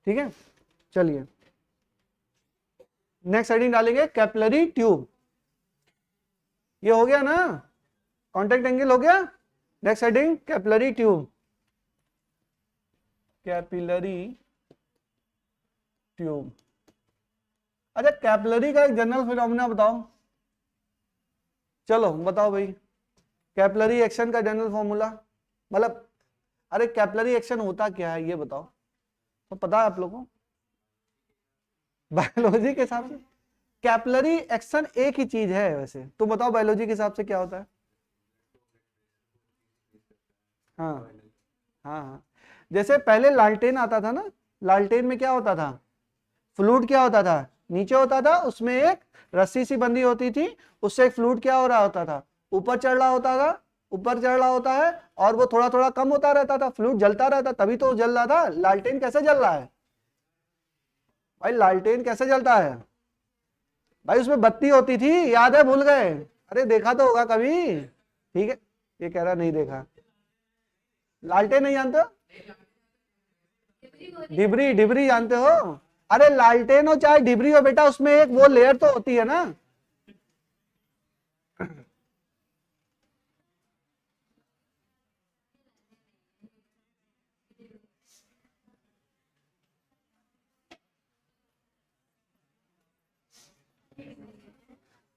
ठीक है, चलिए नेक्स्ट हेडिंग डालेंगे कैपिलरी ट्यूब। ये हो गया ना, कॉन्टेक्ट एंगल हो गया। Next heading capillary tube. Capillary tube. अच्छा, कैपिलरी का एक जनरल फिनोमेना बताओ। चलो बताओ भाई, कैपिलरी एक्शन का जनरल फॉर्मूला, मतलब अरे कैपिलरी एक्शन होता क्या है ये बताओ, तो पता है आप लोगों को बायोलॉजी के हिसाब से? कैपिलरी एक्शन एक ही चीज है वैसे, तो बताओ बायोलॉजी के हिसाब से क्या होता है? हाँ हाँ हाँ, जैसे पहले लालटेन आता था ना, लालटेन में क्या होता था, फ्लूइड क्या होता था, नीचे होता था, उसमें एक रस्सी सी बंधी होती थी, उससे एक फ्लूइड क्या हो रहा होता था, ऊपर चढ़ रहा होता था, ऊपर चढ़ रहा होता है, और वो थोड़ा थोड़ा कम होता रहता था, फ्लूइड जलता रहता, तभी तो जल रहा था। लालटेन कैसे जल रहा है भाई, लालटेन कैसे जलता है भाई, उसमें बत्ती होती थी, याद है, भूल गए? अरे देखा तो होगा कभी। ठीक है, ये कह रहा नहीं देखा, लालटेन नहीं जानते हो? डिबरी, डिबरी जानते हो? अरे लालटेन हो चाहे डिबरी हो बेटा, उसमें एक वो लेयर तो होती है ना।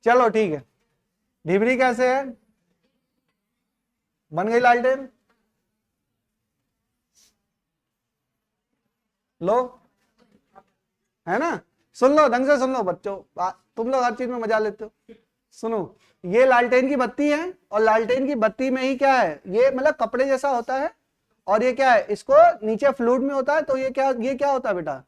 चलो ठीक है, डिबरी कैसे है, बन गई लालटेन, लो, है ना? सुन लो ढंग से, सुन लो बच्चों, तुम लोग हर चीज में मजा लेते हो। सुनो, ये लालटेन की बत्ती है, और लालटेन की बत्ती में ही क्या है, ये मतलब कपड़े जैसा होता है, और ये क्या है, इसको नीचे फ्लूइड में होता है, तो ये क्या होता है बेटा,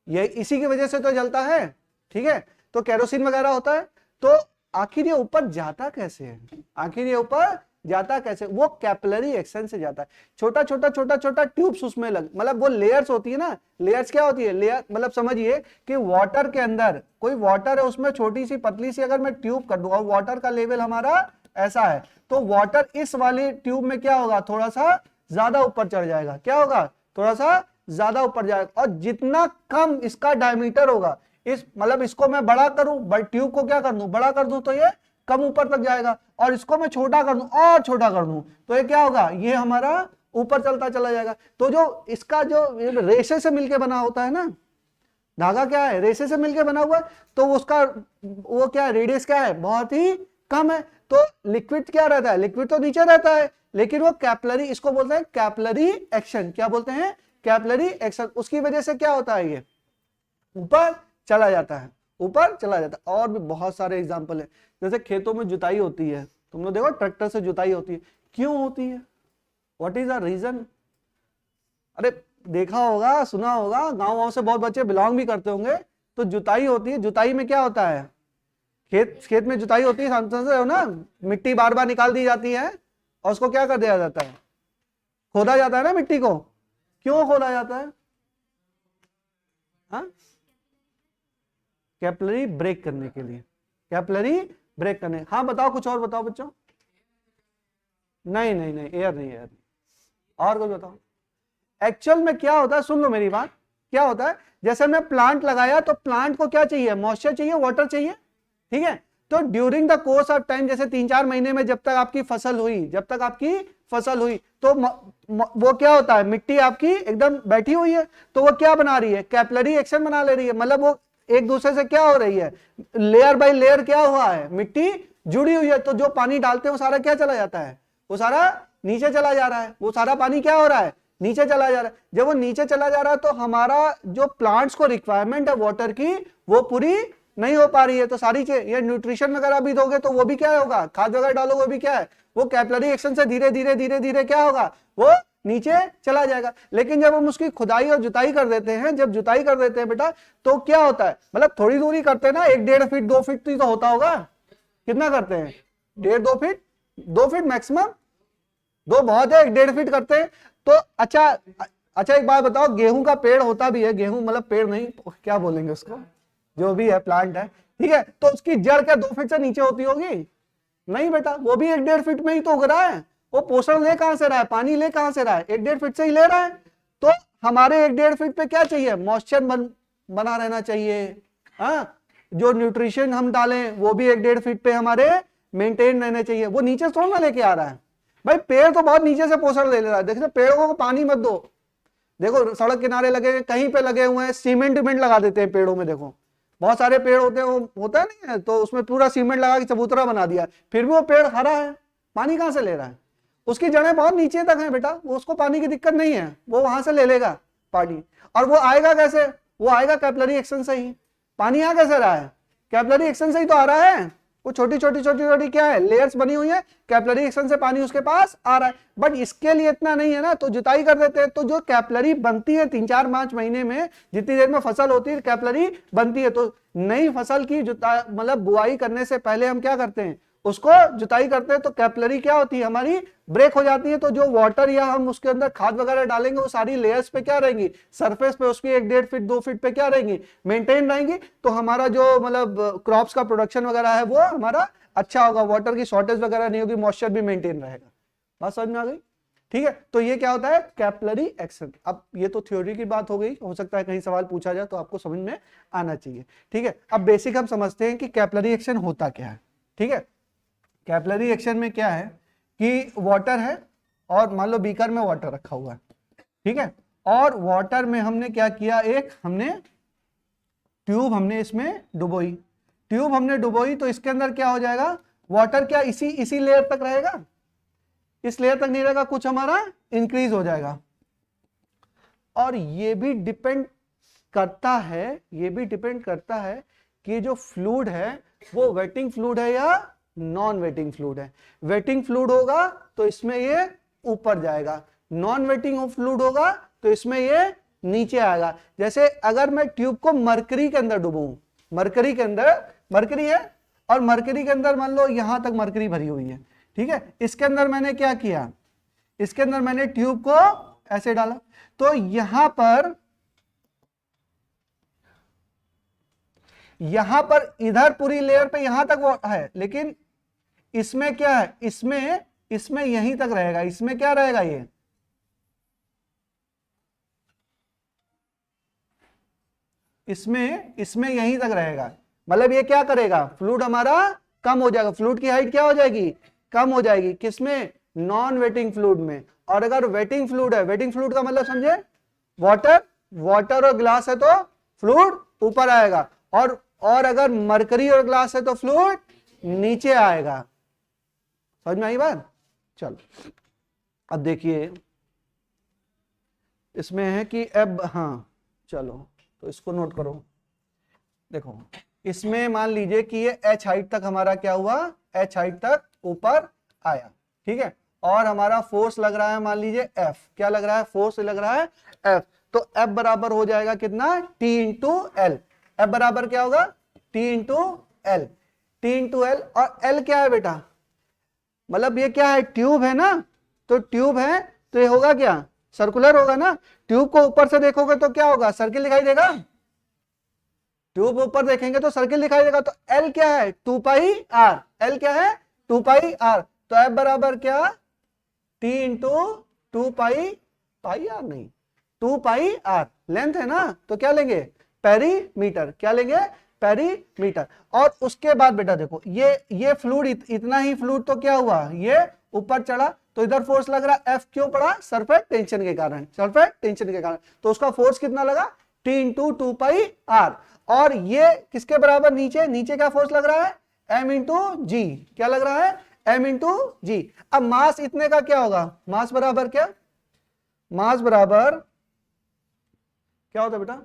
ये इसी की वजह से तो जलता है। ठीक है, तो केरोसिन वगैरह होता है। तो आखिर ये ऊपर जाता कैसे है, आखिर ये ऊपर जाता कैसे, वो कैपिलरी एक्शन से जाता है। छोटा छोटा छोटा छोटा ट्यूब्स उसमें लग, मतलब वो लेयर्स होती है ना, लेयर्स क्या होती है, लेयर मतलब समझिए कि वाटर के अंदर कोई वाटर है, उसमें छोटी सी पतली सी अगर मैं ट्यूब कर दूं, और वाटर का लेवल हमारा ऐसा है, तो वाटर इस वाली ट्यूब में क्या होगा, थोड़ा सा ज्यादा ऊपर चढ़ जाएगा, क्या होगा, थोड़ा सा ज्यादा ऊपर जाएगा। और जितना कम इसका डायमीटर होगा, इस मतलब इसको मैं बड़ा करूं, ट्यूब को क्या कर दूं, बड़ा कर दूं, तो ये कम ऊपर तक जाएगा, और इसको मैं छोटा कर दूं और छोटा कर दूं, तो ये क्या होगा, ये हमारा ऊपर चलता चला जाएगा। तो जो इसका जो रेशे से मिलके बना होता है ना, धागा क्या है, रेशे से मिलके बना हुआ है, तो उसका वो क्या है, रेडियस क्या है, बहुत ही कम है। तो लिक्विड क्या रहता है, लिक्विड तो नीचे रहता है, लेकिन वो कैपिलरी, इसको बोलते हैं कैपिलरी एक्शन, क्या बोलते हैं, कैपिलरी एक्शन, उसकी वजह से क्या होता है, ये ऊपर चला जाता है, ऊपर चला जाता है। और भी बहुत सारे एग्जांपल है, जैसे खेतों में जुताई होती है, तुम लोग देखो ट्रैक्टर से जुताई होती है, क्यों होती है, व्हाट इज द रीजन? अरे देखा होगा, सुना होगा, गांव से बहुत बच्चे बिलोंग भी करते होंगे। तो जुताई होती है, जुताई में क्या होता है, खेत में जुताई होती है, समझ रहे हो ना, मिट्टी बार बार निकाल दी जाती है, और उसको क्या कर दिया जाता है, खोदा जाता है ना मिट्टी को। क्यों खोदा जाता है? हाँ, कैपिलरी ब्रेक करने के लिए, कैपिलरी ब्रेक करने। हाँ बताओ, कुछ और बताओ बच्चों। नहीं नहीं नहीं, एयर नहीं, एयर नहीं, और कुछ बताओ। एक्चुअल में क्या होता है, सुन लो मेरी बात, क्या होता है, जैसे मैं प्लांट लगाया, तो प्लांट को क्या चाहिए, मॉइस्चर चाहिए, वाटर चाहिए। ठीक है, तो during the course of time, जैसे 3-4 महीने में जब तक आपकी फसल हुई, जब तक आपकी फसल हुई, तो वो क्या होता है, मिट्टी आपकी एकदम बैठी हुई है, तो वो क्या बना रही है, कैपिलरी एक्शन बना ले रही है, मतलब वो एक दूसरे से क्या हो रही है, लेयर बाय लेयर क्या हुआ है, मिट्टी जुड़ी हुई है। तो जो पानी डालते हैं वो सारा क्या चला जाता है, वो सारा नीचे चला जा रहा है, वो सारा पानी क्या हो रहा है, नीचे चला जा रहा है। जब वो नीचे चला जा रहा है, तो हमारा जो प्लांट्स को रिक्वायरमेंट है वाटर की, वो पूरी नहीं हो पा रही है। तो सारी चीज, ये न्यूट्रिशन वगैरह भी दोगे तो वो भी क्या होगा, खाद वगैरह डालोगे, वो भी क्या है, वो कैपिलरी एक्शन से धीरे धीरे धीरे धीरे क्या होगा, वो नीचे चला जाएगा। लेकिन जब हम उसकी खुदाई और जुताई कर देते हैं, जब जुताई कर देते हैं बेटा, तो क्या होता है, मतलब थोड़ी दूरी करते हैं ना, 1-1.5 फीट 2 फीट तो होता होगा, कितना करते हैं, 1.5-2 फीट, 2 फीट मैक्सिमम, 2 बहुत है, 1-1.5 फीट करते हैं। तो अच्छा, अच्छा एक बात बताओ, गेहूं का पेड़ होता भी है, गेहूं मतलब पेड़ नहीं, क्या बोलेंगे उसको, जो भी है प्लांट है, ठीक है, तो उसकी जड़ क्या 2 फीट से नीचे होती होगी? नहीं बेटा, वो भी 1-1.5 फीट में ही तो उग रहा है। वो पोषण ले कहां से रहा है, पानी ले कहां से रहा है, 1-1.5 फीट से ही ले रहा है। तो हमारे 1-1.5 फीट पे क्या चाहिए, मॉइस्चर बना रहना चाहिए। हाँ, जो न्यूट्रिशन हम डालें वो भी 1-1.5 फीट पे हमारे मेंटेन रहने चाहिए। वो नीचे से थोड़ा लेके आ रहा है भाई, पेड़ तो बहुत नीचे से पोषण ले रहा है। देखो पेड़ों को पानी मत दो, देखो सड़क किनारे लगे, कहीं पे लगे हुए हैं, सीमेंट लगा देते हैं पेड़ों में। देखो बहुत सारे पेड़ होते हैं, वो होता है नहीं है, तो उसमें पूरा सीमेंट लगा के चबूतरा बना दिया, फिर भी वो पेड़ हरा है। पानी कहां से ले रहा है? उसकी जड़ें बहुत नीचे तक हैं बेटा, वो उसको पानी की दिक्कत नहीं है, वो वहां से ले लेगा पानी। और वो आएगा कैसे? वो आएगा कैपिलरी एक्शन से ही। पानी आ कैसे रहा है? कैपिलरी एक्शन से ही तो आ रहा है। वो छोटी छोटी क्या है, लेयर्स बनी हुई है, कैपिलरी एक्शन से पानी उसके पास आ रहा है। बट इसके लिए इतना नहीं है ना, तो जुताई कर देते हैं, तो जो कैपिलरी बनती है 3-4-5 महीने में, जितनी देर में फसल होती है कैपिलरी बनती है। तो नई फसल की जुताई मतलब बुआई करने से पहले हम क्या करते हैं, उसको जुताई करते हैं, तो कैपिलरी क्या होती है हमारी, ब्रेक हो जाती है। तो जो वाटर या हम उसके अंदर खाद वगैरह डालेंगे वो सारी लेयर्स पे क्या रहेंगी, सरफेस पे उसकी 1-1.5 फीट 2 फीट पे क्या रहेंगी, मेंटेन रहेंगी। तो हमारा जो मतलब क्रॉप्स का प्रोडक्शन वगैरह है वो हमारा अच्छा होगा, वाटर की शॉर्टेज वगैरह नहीं होगी, मॉइस्चर भी मेंटेन रहेगा। बात समझ में आ गई? ठीक है, तो ये क्या होता है, कैपिलरी एक्शन। अब ये तो थ्योरी की बात हो गई, हो सकता है कहीं सवाल पूछा जाए तो आपको समझ में आना चाहिए। ठीक है, अब बेसिक हम समझते हैं कि कैपिलरी एक्शन होता क्या है। ठीक है, कैपिलरी एक्शन में क्या है कि वाटर है और मान लो बीकर में वाटर रखा हुआ है, ठीक है, और वाटर में हमने क्या किया, एक हमने ट्यूब हमने इसमें डुबोई, ट्यूब हमने डुबोई, तो इसके अंदर क्या हो जाएगा, वाटर क्या इसी लेयर तक रहेगा, इस लेयर तक नहीं रहेगा, कुछ हमारा इंक्रीज हो जाएगा। और ये भी डिपेंड करता है, ये भी डिपेंड करता है कि जो फ्लूइड है वो वेटिंग फ्लूइड है या नॉन वेटिंग फ्लूइड है। वेटिंग फ्लूइड होगा तो इसमें ये ऊपर जाएगा, नॉन वेटिंग फ्लूइड होगा तो इसमें ये नीचे आएगा। जैसे अगर मैं ट्यूब को मरकरी के अंदर डुबूं, मरकरी के अंदर, मरकरी है और मरकरी के अंदर मान लो यहां तक मरकरी भरी हुई है, ठीक है, इसके अंदर मैंने क्या किया, इसके अंदर मैंने ट्यूब को ऐसे डाला, तो यहां पर इधर पूरी लेयर पे यहां तक है, लेकिन इसमें क्या है, इसमें यहीं तक रहेगा, इसमें क्या रहेगा, ये इसमें यहीं तक रहेगा। मतलब ये क्या करेगा, फ्लूइड हमारा कम हो जाएगा, फ्लूइड की हाइट क्या हो जाएगी, कम हो जाएगी, किसमें, नॉन वेटिंग फ्लूइड में। और अगर वेटिंग फ्लूइड है, वेटिंग फ्लूइड का मतलब समझे, वाटर और ग्लास है तो फ्लूइड ऊपर आएगा, और अगर मरकरी और ग्लास है तो फ्लूइड नीचे आएगा। समझ में आई बात? चलो अब देखिए इसमें है कि अब, हाँ चलो तो इसको नोट करो। देखो इसमें मान लीजिए कि ये h हाइट तक हमारा क्या हुआ, h हाइट तक ऊपर आया, ठीक है, और हमारा फोर्स लग रहा है, मान लीजिए F, क्या लग रहा है, फोर्स लग रहा है F। तो F बराबर हो जाएगा कितना, T इंटू L। F बराबर क्या होगा, T into L, T into L। और L क्या है बेटा, मतलब ये क्या है, ट्यूब है ना, तो ट्यूब है तो ये होगा क्या, सर्कुलर होगा ना। ट्यूब को ऊपर से देखोगे तो क्या होगा, सर्किल दिखाई देगा, ट्यूब ऊपर देखेंगे तो सर्किल दिखाई देगा। तो L क्या है, 2 पाई R, L क्या है, 2 पाई R। तो F बराबर क्या, T इंटू 2 पाई R, नहीं 2 पाई R, लेंथ है ना, तो क्या लेंगे, पेरीमीटर, क्या लेंगे, पेरीमीटर। और उसके बाद बेटा देखो ये फ्लूइड, इतना ही फ्लूइड तो क्या हुआ, ये ऊपर चढ़ा, तो इधर फोर्स लग रहा, F क्यों पड़ा, सरफेस टेंशन के कारण, सरफेस टेंशन के कारण। तो उसका फोर्स कितना लगा, T इंटू 2 पाई R। और ये किसके बराबर, नीचे क्या फोर्स लग रहा है, M इंटू जी, क्या लग रहा है, M इंटू जी। अब मास इतने का क्या होगा, मास बराबर क्या, मास बराबर क्या होता है बेटा,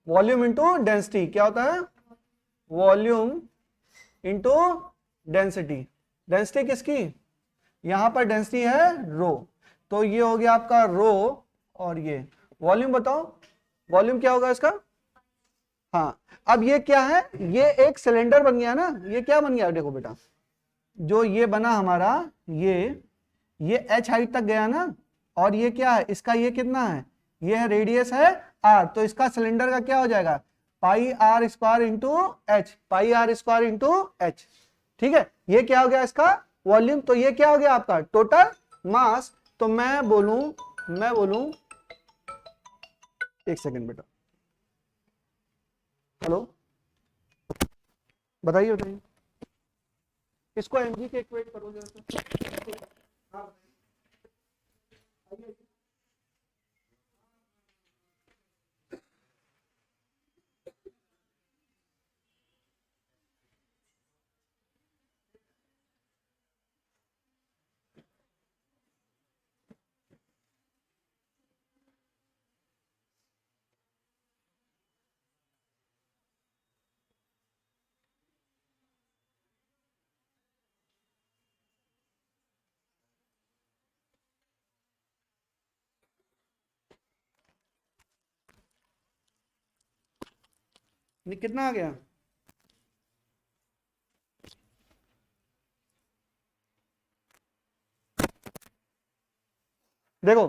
वॉल्यूम इंटू डेंसिटी। क्या होता है, वॉल्यूम इंटू डेंसिटी। डेंसिटी किसकी, यहां पर डेंसिटी है रो, तो ये हो गया आपका रो, और ये वॉल्यूम बताओ, वॉल्यूम क्या होगा इसका, हाँ। अब ये क्या है, ये एक सिलेंडर बन गया ना, ये क्या बन गया, देखो बेटा जो ये बना हमारा, ये h हाइट तक गया ना, और ये क्या है, इसका ये कितना है, ये है रेडियस है r, तो इसका सिलेंडर का क्या हो जाएगा, pi R square into H, pi R square into H. ठीक है, ये क्या हो गया इसका वॉल्यूम, तो ये क्या हो गया आपका टोटल मास। तो मैं बोलूं एक सेकंड बेटा, हेलो बताइए बताइए, इसको mg के इक्वेट करो जरा। हाँ कितना आ गया, देखो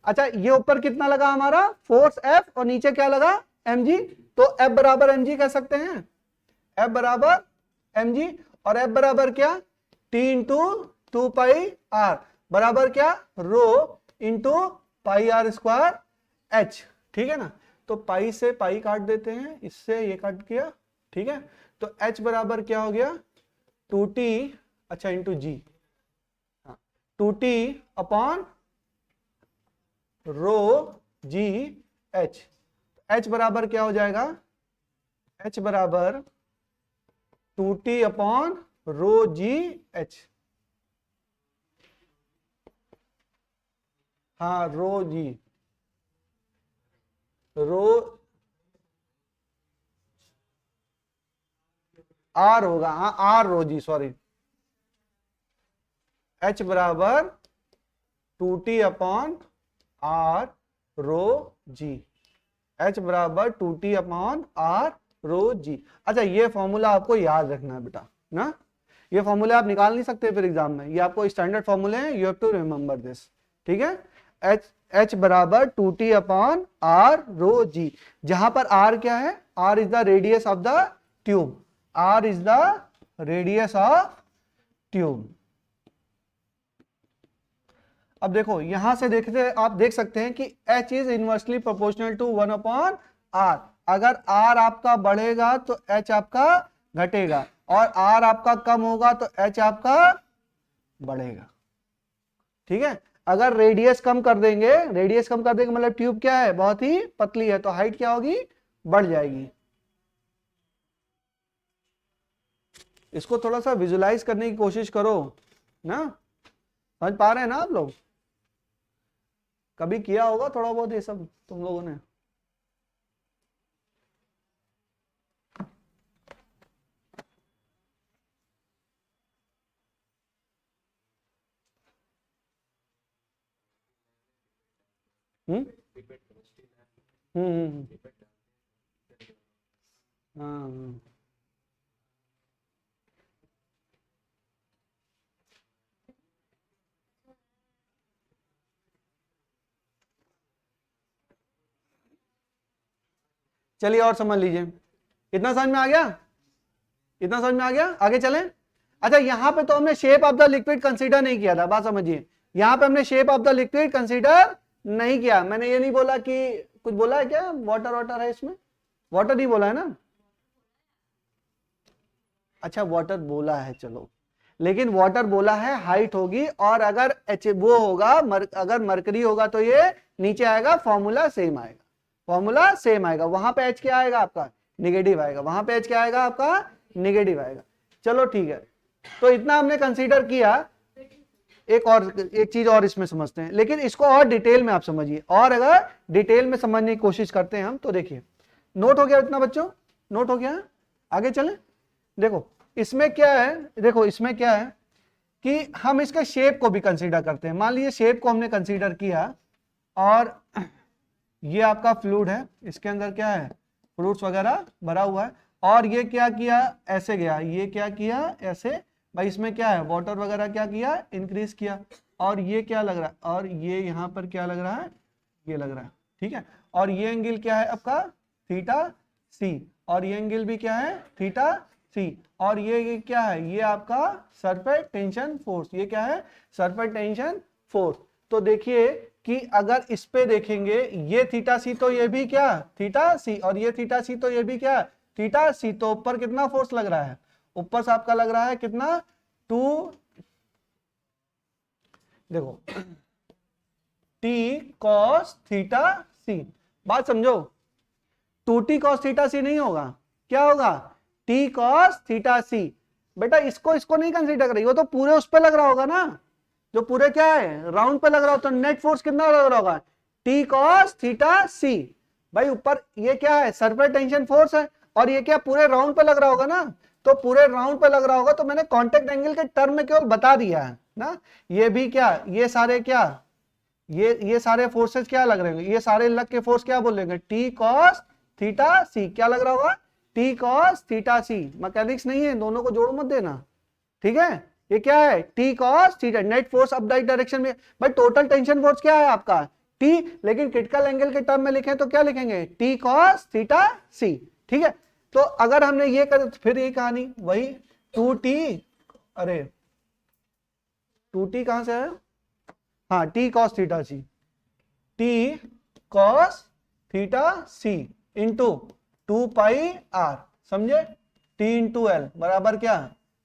अच्छा ये ऊपर कितना लगा हमारा फोर्स F और नीचे क्या लगा mg, तो F बराबर mg कह सकते हैं, F बराबर mg, और F बराबर क्या T इंटू 2 पाई r बराबर क्या rho into pi R square h। ठीक है ना, तो पाई से पाई काट देते हैं, इससे ये काट गया। ठीक है, तो h बराबर क्या हो गया 2t, अच्छा इंटू जी, 2t upon rho g H, H बराबर क्या हो जाएगा, एच बराबर 2t upon rho g H, हाँ रो जी, रो आर होगा, हाँ R rho g, sorry, H बराबर 2t upon R rho g, H बराबर 2t अपॉन आर रो जी। अच्छा ये फॉर्मूला आपको याद रखना है बेटा ना, ये फॉर्मूले आप निकाल नहीं सकते फिर एग्जाम में, ये आपको स्टैंडर्ड फॉर्मूले हैं, you have to remember this. ठीक है, एच बराबर 2t अपॉन आर रो जी, जहां पर आर क्या है, R is the radius of the tube, R is the radius of tube. अब देखो यहां से देखते आप देख सकते हैं कि h is inversely proportional to 1 upon r, अगर r आपका बढ़ेगा तो h आपका घटेगा, और r आपका कम होगा तो h आपका बढ़ेगा। ठीक है, अगर रेडियस कम कर देंगे, रेडियस कम कर देंगे मतलब ट्यूब क्या है बहुत ही पतली है, तो हाइट क्या होगी बढ़ जाएगी। इसको थोड़ा सा विजुलाइज करने की कोशिश करो ना, समझ पा रहे हैं ना आप लोग, कभी किया होगा थोड़ा बहुत ये सब तुम लोगों ने। हम्म हम्म हाँ चलिए और समझ लीजिए, इतना समझ में आ गया, इतना समझ में आ गया, आगे चलें। अच्छा यहां पे तो हमने shape of the liquid consider नहीं किया था, बात समझिए, यहां पे हमने shape of the liquid consider नहीं किया, मैंने ये नहीं बोला कि कुछ बोला है क्या वाटर वाटर है इसमें, वाटर नहीं बोला है ना, अच्छा वाटर बोला है चलो, लेकिन वाटर बोला है हाइट होगी, और अगर एच वो होगा अगर मरकरी होगा तो ये नीचे आएगा, फॉर्मूला सेम आएगा, फॉर्मूला सेम आएगा, वहां पे एच क्या आएगा आपका निगेटिव आएगा, वहां पे एच क्या आएगा आपका निगेटिव आएगा। चलो ठीक है, तो इतना हमने कंसीडर किया, एक चीज और इसमें समझते हैं, लेकिन इसको और डिटेल में आप समझिए, और अगर डिटेल में समझने की कोशिश करते हैं हम तो देखिए, नोट हो गया इतना बच्चों, नोट हो गया, आगे चलें। देखो इसमें क्या है, देखो इसमें क्या है कि हम इसके शेप को भी कंसीडर करते हैं, मान लीजिए शेप को हमने कंसीडर किया, और ये आपका फ्लूइड है, इसके अंदर क्या है फ्लूइड्स वगैरह भरा हुआ है, और ये क्या किया ऐसे गया, ये क्या किया ऐसे, भाई इसमें क्या है वाटर वगैरह क्या किया इंक्रीज किया, और ये क्या लग रहा है, और ये यहाँ पर क्या लग रहा है, ये लग रहा है, ठीक है। और ये एंगल क्या है आपका, थीटा सी, और ये एंगल भी क्या है, थीटा सी, और ये क्या है, ये आपका सरफेस टेंशन फोर्स, ये क्या है, सरफेस टेंशन फोर्स। तो देखिए कि अगर इस पे देखेंगे, ये थीटा सी तो ये भी क्या, थीटा सी, और ये थीटा सी तो ये भी क्या, थीटा सी। तो ऊपर कितना फोर्स लग रहा है, ऊपर से आपका लग रहा है कितना, 2, देखो टी कॉस थीटा सी, बात समझो, 2t cos थीटा सी नहीं होगा, क्या होगा, t cos थीटा सी। बेटा इसको नहीं कंसीडर करेगी, वो तो पूरे उस पे लग रहा होगा ना, जो पूरे क्या है, राउंड पे लग रहा हो, तो नेट फोर्स कितना लग रहा होगा, t cos थीटा सी। भाई ऊपर ये क्या है, सरफेस टेंशन फोर्स है, और ये क्या पूरे राउंड पे लग रहा होगा ना, तो पूरे राउंड पे लग रहा होगा, तो मैंने कांटेक्ट एंगल के टर्म में केवल बता दिया है ना। ये भी क्या, ये सारे क्या, ये सारे फोर्सेस क्या लग रहे हैं, ये सारे लग के फोर्स क्या बोलेंगे, टी कॉस थीटा सी, क्या लग रहा होगा, टी कॉस थीटा सी। मैकेनिक्स नहीं है, दोनों को जोड़ मत देना, ठीक है। ये क्या है, T cos theta, net force up the direction में। भाई टोटल टेंशन फोर्स क्या है आपका, टी, लेकिन क्रिटिकल एंगल के टर्म में लिखें तो क्या लिखेंगे, टी कॉस थीटा सी, ठीक है। तो अगर हमने ये कर, फिर ये कहानी वही 2t, अरे 2t कहां से है, हाँ T cos theta C, T cos theta C into 2 pi R, समझे, टी इंटू एल बराबर क्या,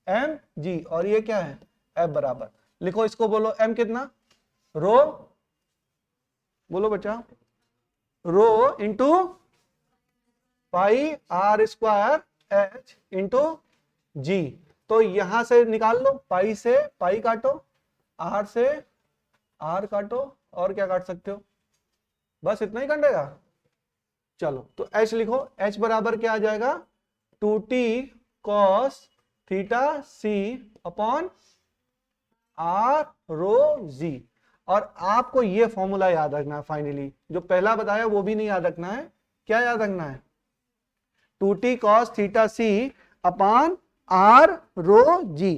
एम जी, और ये क्या है, एफ बराबर, लिखो इसको, बोलो एम कितना, रो, बोलो बच्चा, rho into pi R square H into G. तो यहां से निकाल लो, पाई से पाई काटो, आर से आर काटो, और क्या काट सकते हो, बस इतना ही कटेगा। चलो तो h लिखो, h बराबर क्या आ जाएगा, 2t cos theta C upon R rho G. और आपको ये फॉर्मूला याद रखना है, फाइनली जो पहला बताया वो भी नहीं याद रखना है, क्या याद रखना है, 2t cos theta C upon R rho G.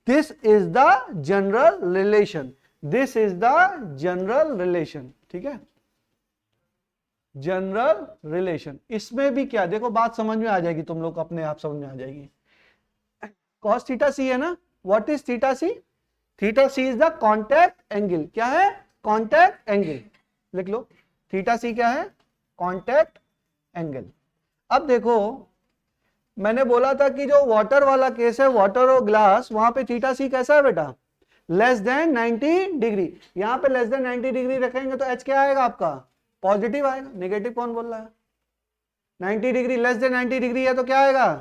This is the general relation, this is the general relation, ठीक है, जनरल रिलेशन। इसमें भी क्या, देखो बात समझ में आ जाएगी, तुम लोग को अपने आप समझ में आ जाएगी। cos थीटा सी है ना, what is theta C, theta C is the contact angle, क्या है, कॉन्टैक्ट एंगल, लिख लो, थीटा सी क्या है, कॉन्टैक्ट एंगल। अब देखो मैंने बोला था कि जो वाटर वाला केस है, वाटर और ग्लास, वहां पे थीटा सी कैसा है बेटा, लेस देन 90 डिग्री। यहां पे लेस देन 90 डिग्री रखेंगे तो एच क्या आएगा आपका, पॉजिटिव आएगा, नेगेटिव कौन बोल रहा है, 90 डिग्री, लेस देन 90 डिग्री है तो क्या आएगा,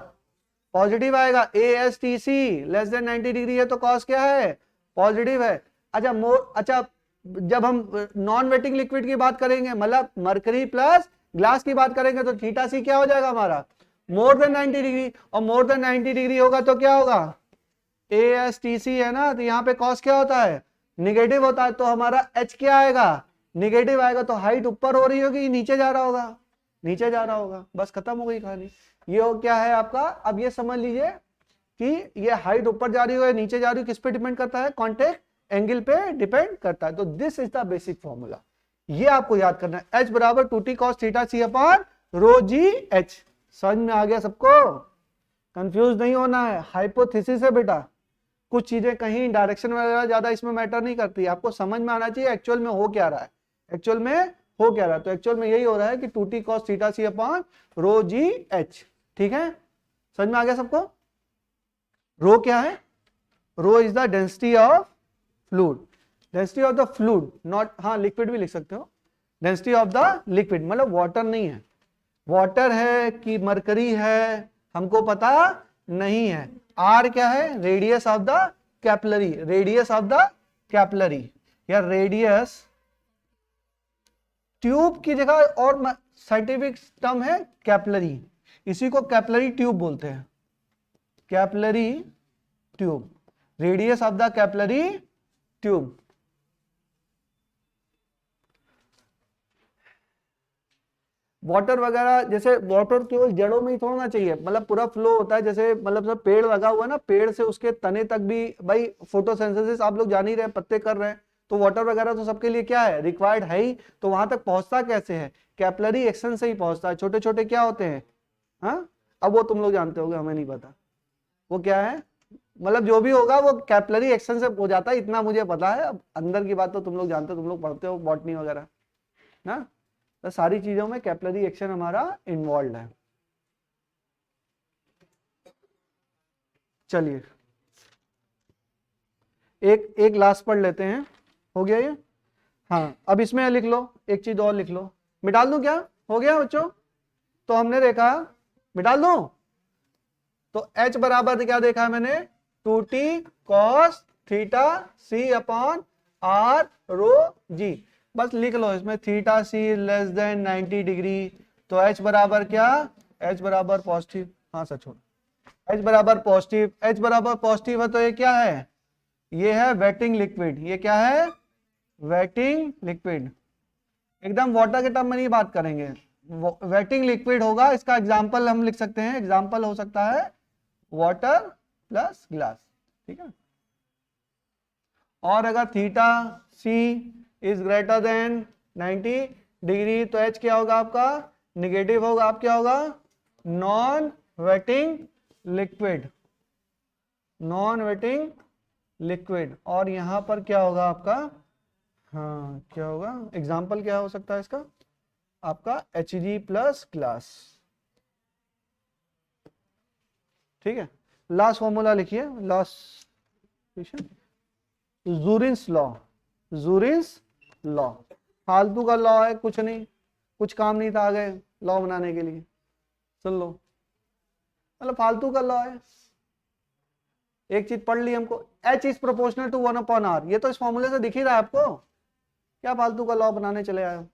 पॉजिटिव आएगा। ASTC लेस देन 90 डिग्री है तो कॉस क्या है, पॉजिटिव है। अच्छा जब हम नॉन वेटिंग लिक्विड की बात करेंगे, मतलब मरकरी प्लस ग्लास की बात करेंगे, तो थीटा सी क्या हो जाएगा हमारा, मोर देन 90 डिग्री, और मोर देन 90 डिग्री होगा तो क्या होगा, ASTC है ना, तो यहाँ पे कॉस क्या होता है, निगेटिव होता है, तो हमारा H क्या आएगा, निगेटिव आएगा। तो हाइट ऊपर हो रही होगी, नीचे जा रहा होगा, नीचे जा रहा होगा, बस खत्म हो गई कहानी। ये हो क्या है आपका, अब ये समझ लीजिए कि ये हाइट ऊपर जा रही हो या नीचे जा रही हो, किस पे डिपेंड करता है, कॉन्टैक्ट एंगल पे डिपेंड करता है। तो this is the basic formula, ये आपको याद करना है, H बराबर 2t cos theta C upon rho g H. समझ में आ गया सबको, कंफ्यूज नहीं होना है, हाइपोथेसिस है बेटा, कुछ चीजें कहीं डायरेक्शन वगैरह ज्यादा इसमें मैटर नहीं करती, आपको समझ में आना चाहिए एक्चुअल में हो क्या रहा है, एक्चुअल में हो क्या रहा है। तो एक्चुअल में यही हो रहा है कि 2t cos theta C upon rho g H, ठीक है, समझ में आ गया सबको। रो क्या है, rho is the density of fluid, density of the fluid, not, हाँ लिक्विड भी लिख सकते हो, डेंसिटी ऑफ द लिक्विड, मतलब वाटर नहीं है, वाटर है कि मरकरी है हमको पता नहीं है। आर क्या है, radius of the capillary, radius of the capillary, या रेडियस ट्यूब की जगह और साइंटिफिक टर्म है कैपिलरी, इसी को कैपिलरी ट्यूब बोलते हैं, capillary tube, radius of the capillary tube. Water वगैरह, जैसे वाटर केवल जड़ों में ही छोड़ना चाहिए, मतलब पूरा फ्लो होता है, जैसे मतलब सब पेड़ लगा हुआ है ना, पेड़ से उसके तने तक भी, भाई फोटोसिंथेसिस आप लोग जान ही रहे हैं, पत्ते कर रहे हैं, तो वाटर वगैरह तो सबके लिए क्या है, रिक्वायर्ड है ही। तो वहां तक पहुंचता कैसे है, कैपिलरी एक्शन से ही पहुंचता है। छोटे छोटे क्या होते हैं, हाँ अब वो तुम लोग जानते होगे, हमें नहीं पता वो क्या है, मतलब जो भी होगा वो कैपिलरी एक्शन से हो जाता है, इतना मुझे पता है। अब अंदर की बात तो तुम लोग जानते हो, तुम लोग पढ़ते हो बॉटनी वगैरह ना, तो सारी चीजों में कैपिलरी एक्शन हमारा इन्वॉल्व है। चलिए एक एक लास्ट पढ़ लेते हैं, हो गया ये। हाँ अब इसमें लिख लो, एक चीज और लिख लो, मिटा दूं क्या, हो गया बच्चों। तो हमने देखा, मिटा दूं, तो H बराबर क्या देखा है मैंने, 2t cos theta c upon r रो g। बस लिख लो इसमें theta c less than 90 degree, तो H बराबर क्या, H बराबर पॉजिटिव, हाँ सच हो, H बराबर पॉजिटिव, H बराबर पॉजिटिव है तो ये क्या है, ये है वेटिंग लिक्विड। ये क्या है, वेटिंग लिक्विड। एकदम वाटर के टर्म में नहीं बात करेंगे, वेटिंग लिक्विड होगा। इसका एग्जांपल हम लिख सकते हैं, एग्जांपल हो सकता है वाटर प्लस ग्लास, ठीक है। और अगर theta C is greater than 90 degree तो एच क्या होगा आपका, निगेटिव होगा। आप क्या होगा, non wetting liquid, non wetting liquid. और यहां पर क्या होगा आपका, हाँ क्या होगा, एग्जाम्पल क्या हो सकता है इसका, आपका Hg प्लस ग्लास, ठीक है। लास्ट फॉर्मूला लिखिए, लास्ट ज़ूरिन्स लॉ, ज़ूरिन्स लॉ फालतू का लॉ है, कुछ नहीं, कुछ काम नहीं था आगे लॉ बनाने के लिए, सुन लो, मतलब फालतू का लॉ है। एक चीज पढ़ ली हमको, H is proportional to 1 upon R, ये तो इस फॉर्मूले से दिख ही रहा है आपको, क्या फालतू का लॉ बनाने चले आए हो।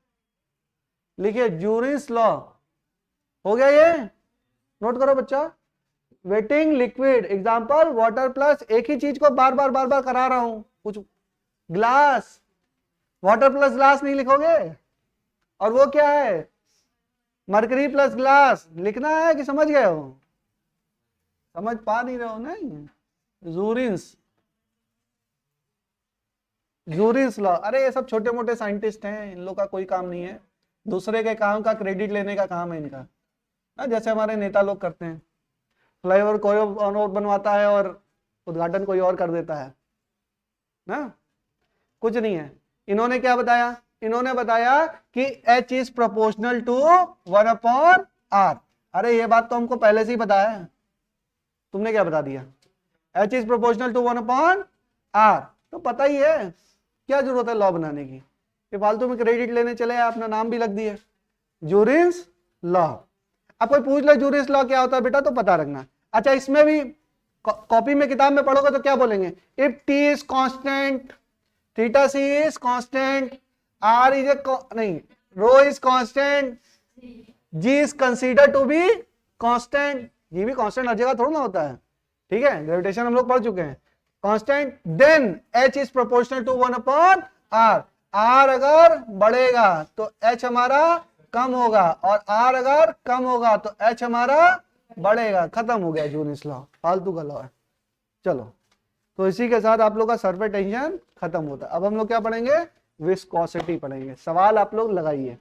लिखिए ज़ूरिन्स लॉ, हो गया ये, नोट करो बच्चा। Waiting liquid, example water plus, एक ही चीज को बार बार करा रहा हूं, कुछ ग्लास, वाटर प्लस ग्लास नहीं लिखोगे। और वो क्या है, मरकरी प्लस ग्लास लिखना है कि समझ गए हो, समझ पा नहीं रहे हो नहीं। ज़ूरिन्स, ज़ूरिन्स लॉ, अरे ये सब छोटे मोटे साइंटिस्ट हैं, इन लोग का कोई काम नहीं है, दूसरे के काम का क्रेडिट लेने का काम है इनका, जैसे हमारे नेता लोग करते हैं, फ्लाईओवर कोई और बनवाता है और उद्घाटन कोई और कर देता है ना, कुछ नहीं है। इन्होंने क्या बताया, इन्होंने बताया कि H is proportional to 1 upon R। अरे ये बात तो हमको पहले से ही पता है, तुमने क्या बता दिया, H is proportional to 1 upon R, तो पता ही है, क्या जरूरत है लॉ बनाने की, ये फालतू में क्रेडिट लेने चले, अपना नाम भी लग दिए, ज़ूरिन्स लॉ। अब कोई पूछ ले ज़ूरिन्स लॉ क्या होता है बेटा, तो पता रखना। अच्छा इसमें भी कॉपी में किताब में पढ़ोगे तो क्या बोलेंगे, if T is constant, theta C is constant, R is नहीं, rho is constant, G is consider to be constant, G भी कांस्टेंट हर जगह थोड़ा ना होता है, ठीक है, ग्रेविटेशन हम लोग पढ़ चुके हैं, constant, then H is proportional to 1 upon R। R अगर बढ़ेगा तो H हमारा कम होगा, और R अगर कम होगा तो H हमारा बढ़ेगा, खत्म हो गया ज़ूरिन्स लॉ, फालतू का लॉ है। चलो तो इसी के साथ आप लोग का सरफेस टेंशन खत्म होता है। अब हम लोग क्या पढ़ेंगे, विस्कोसिटी पढ़ेंगे। सवाल आप लोग लगाइए।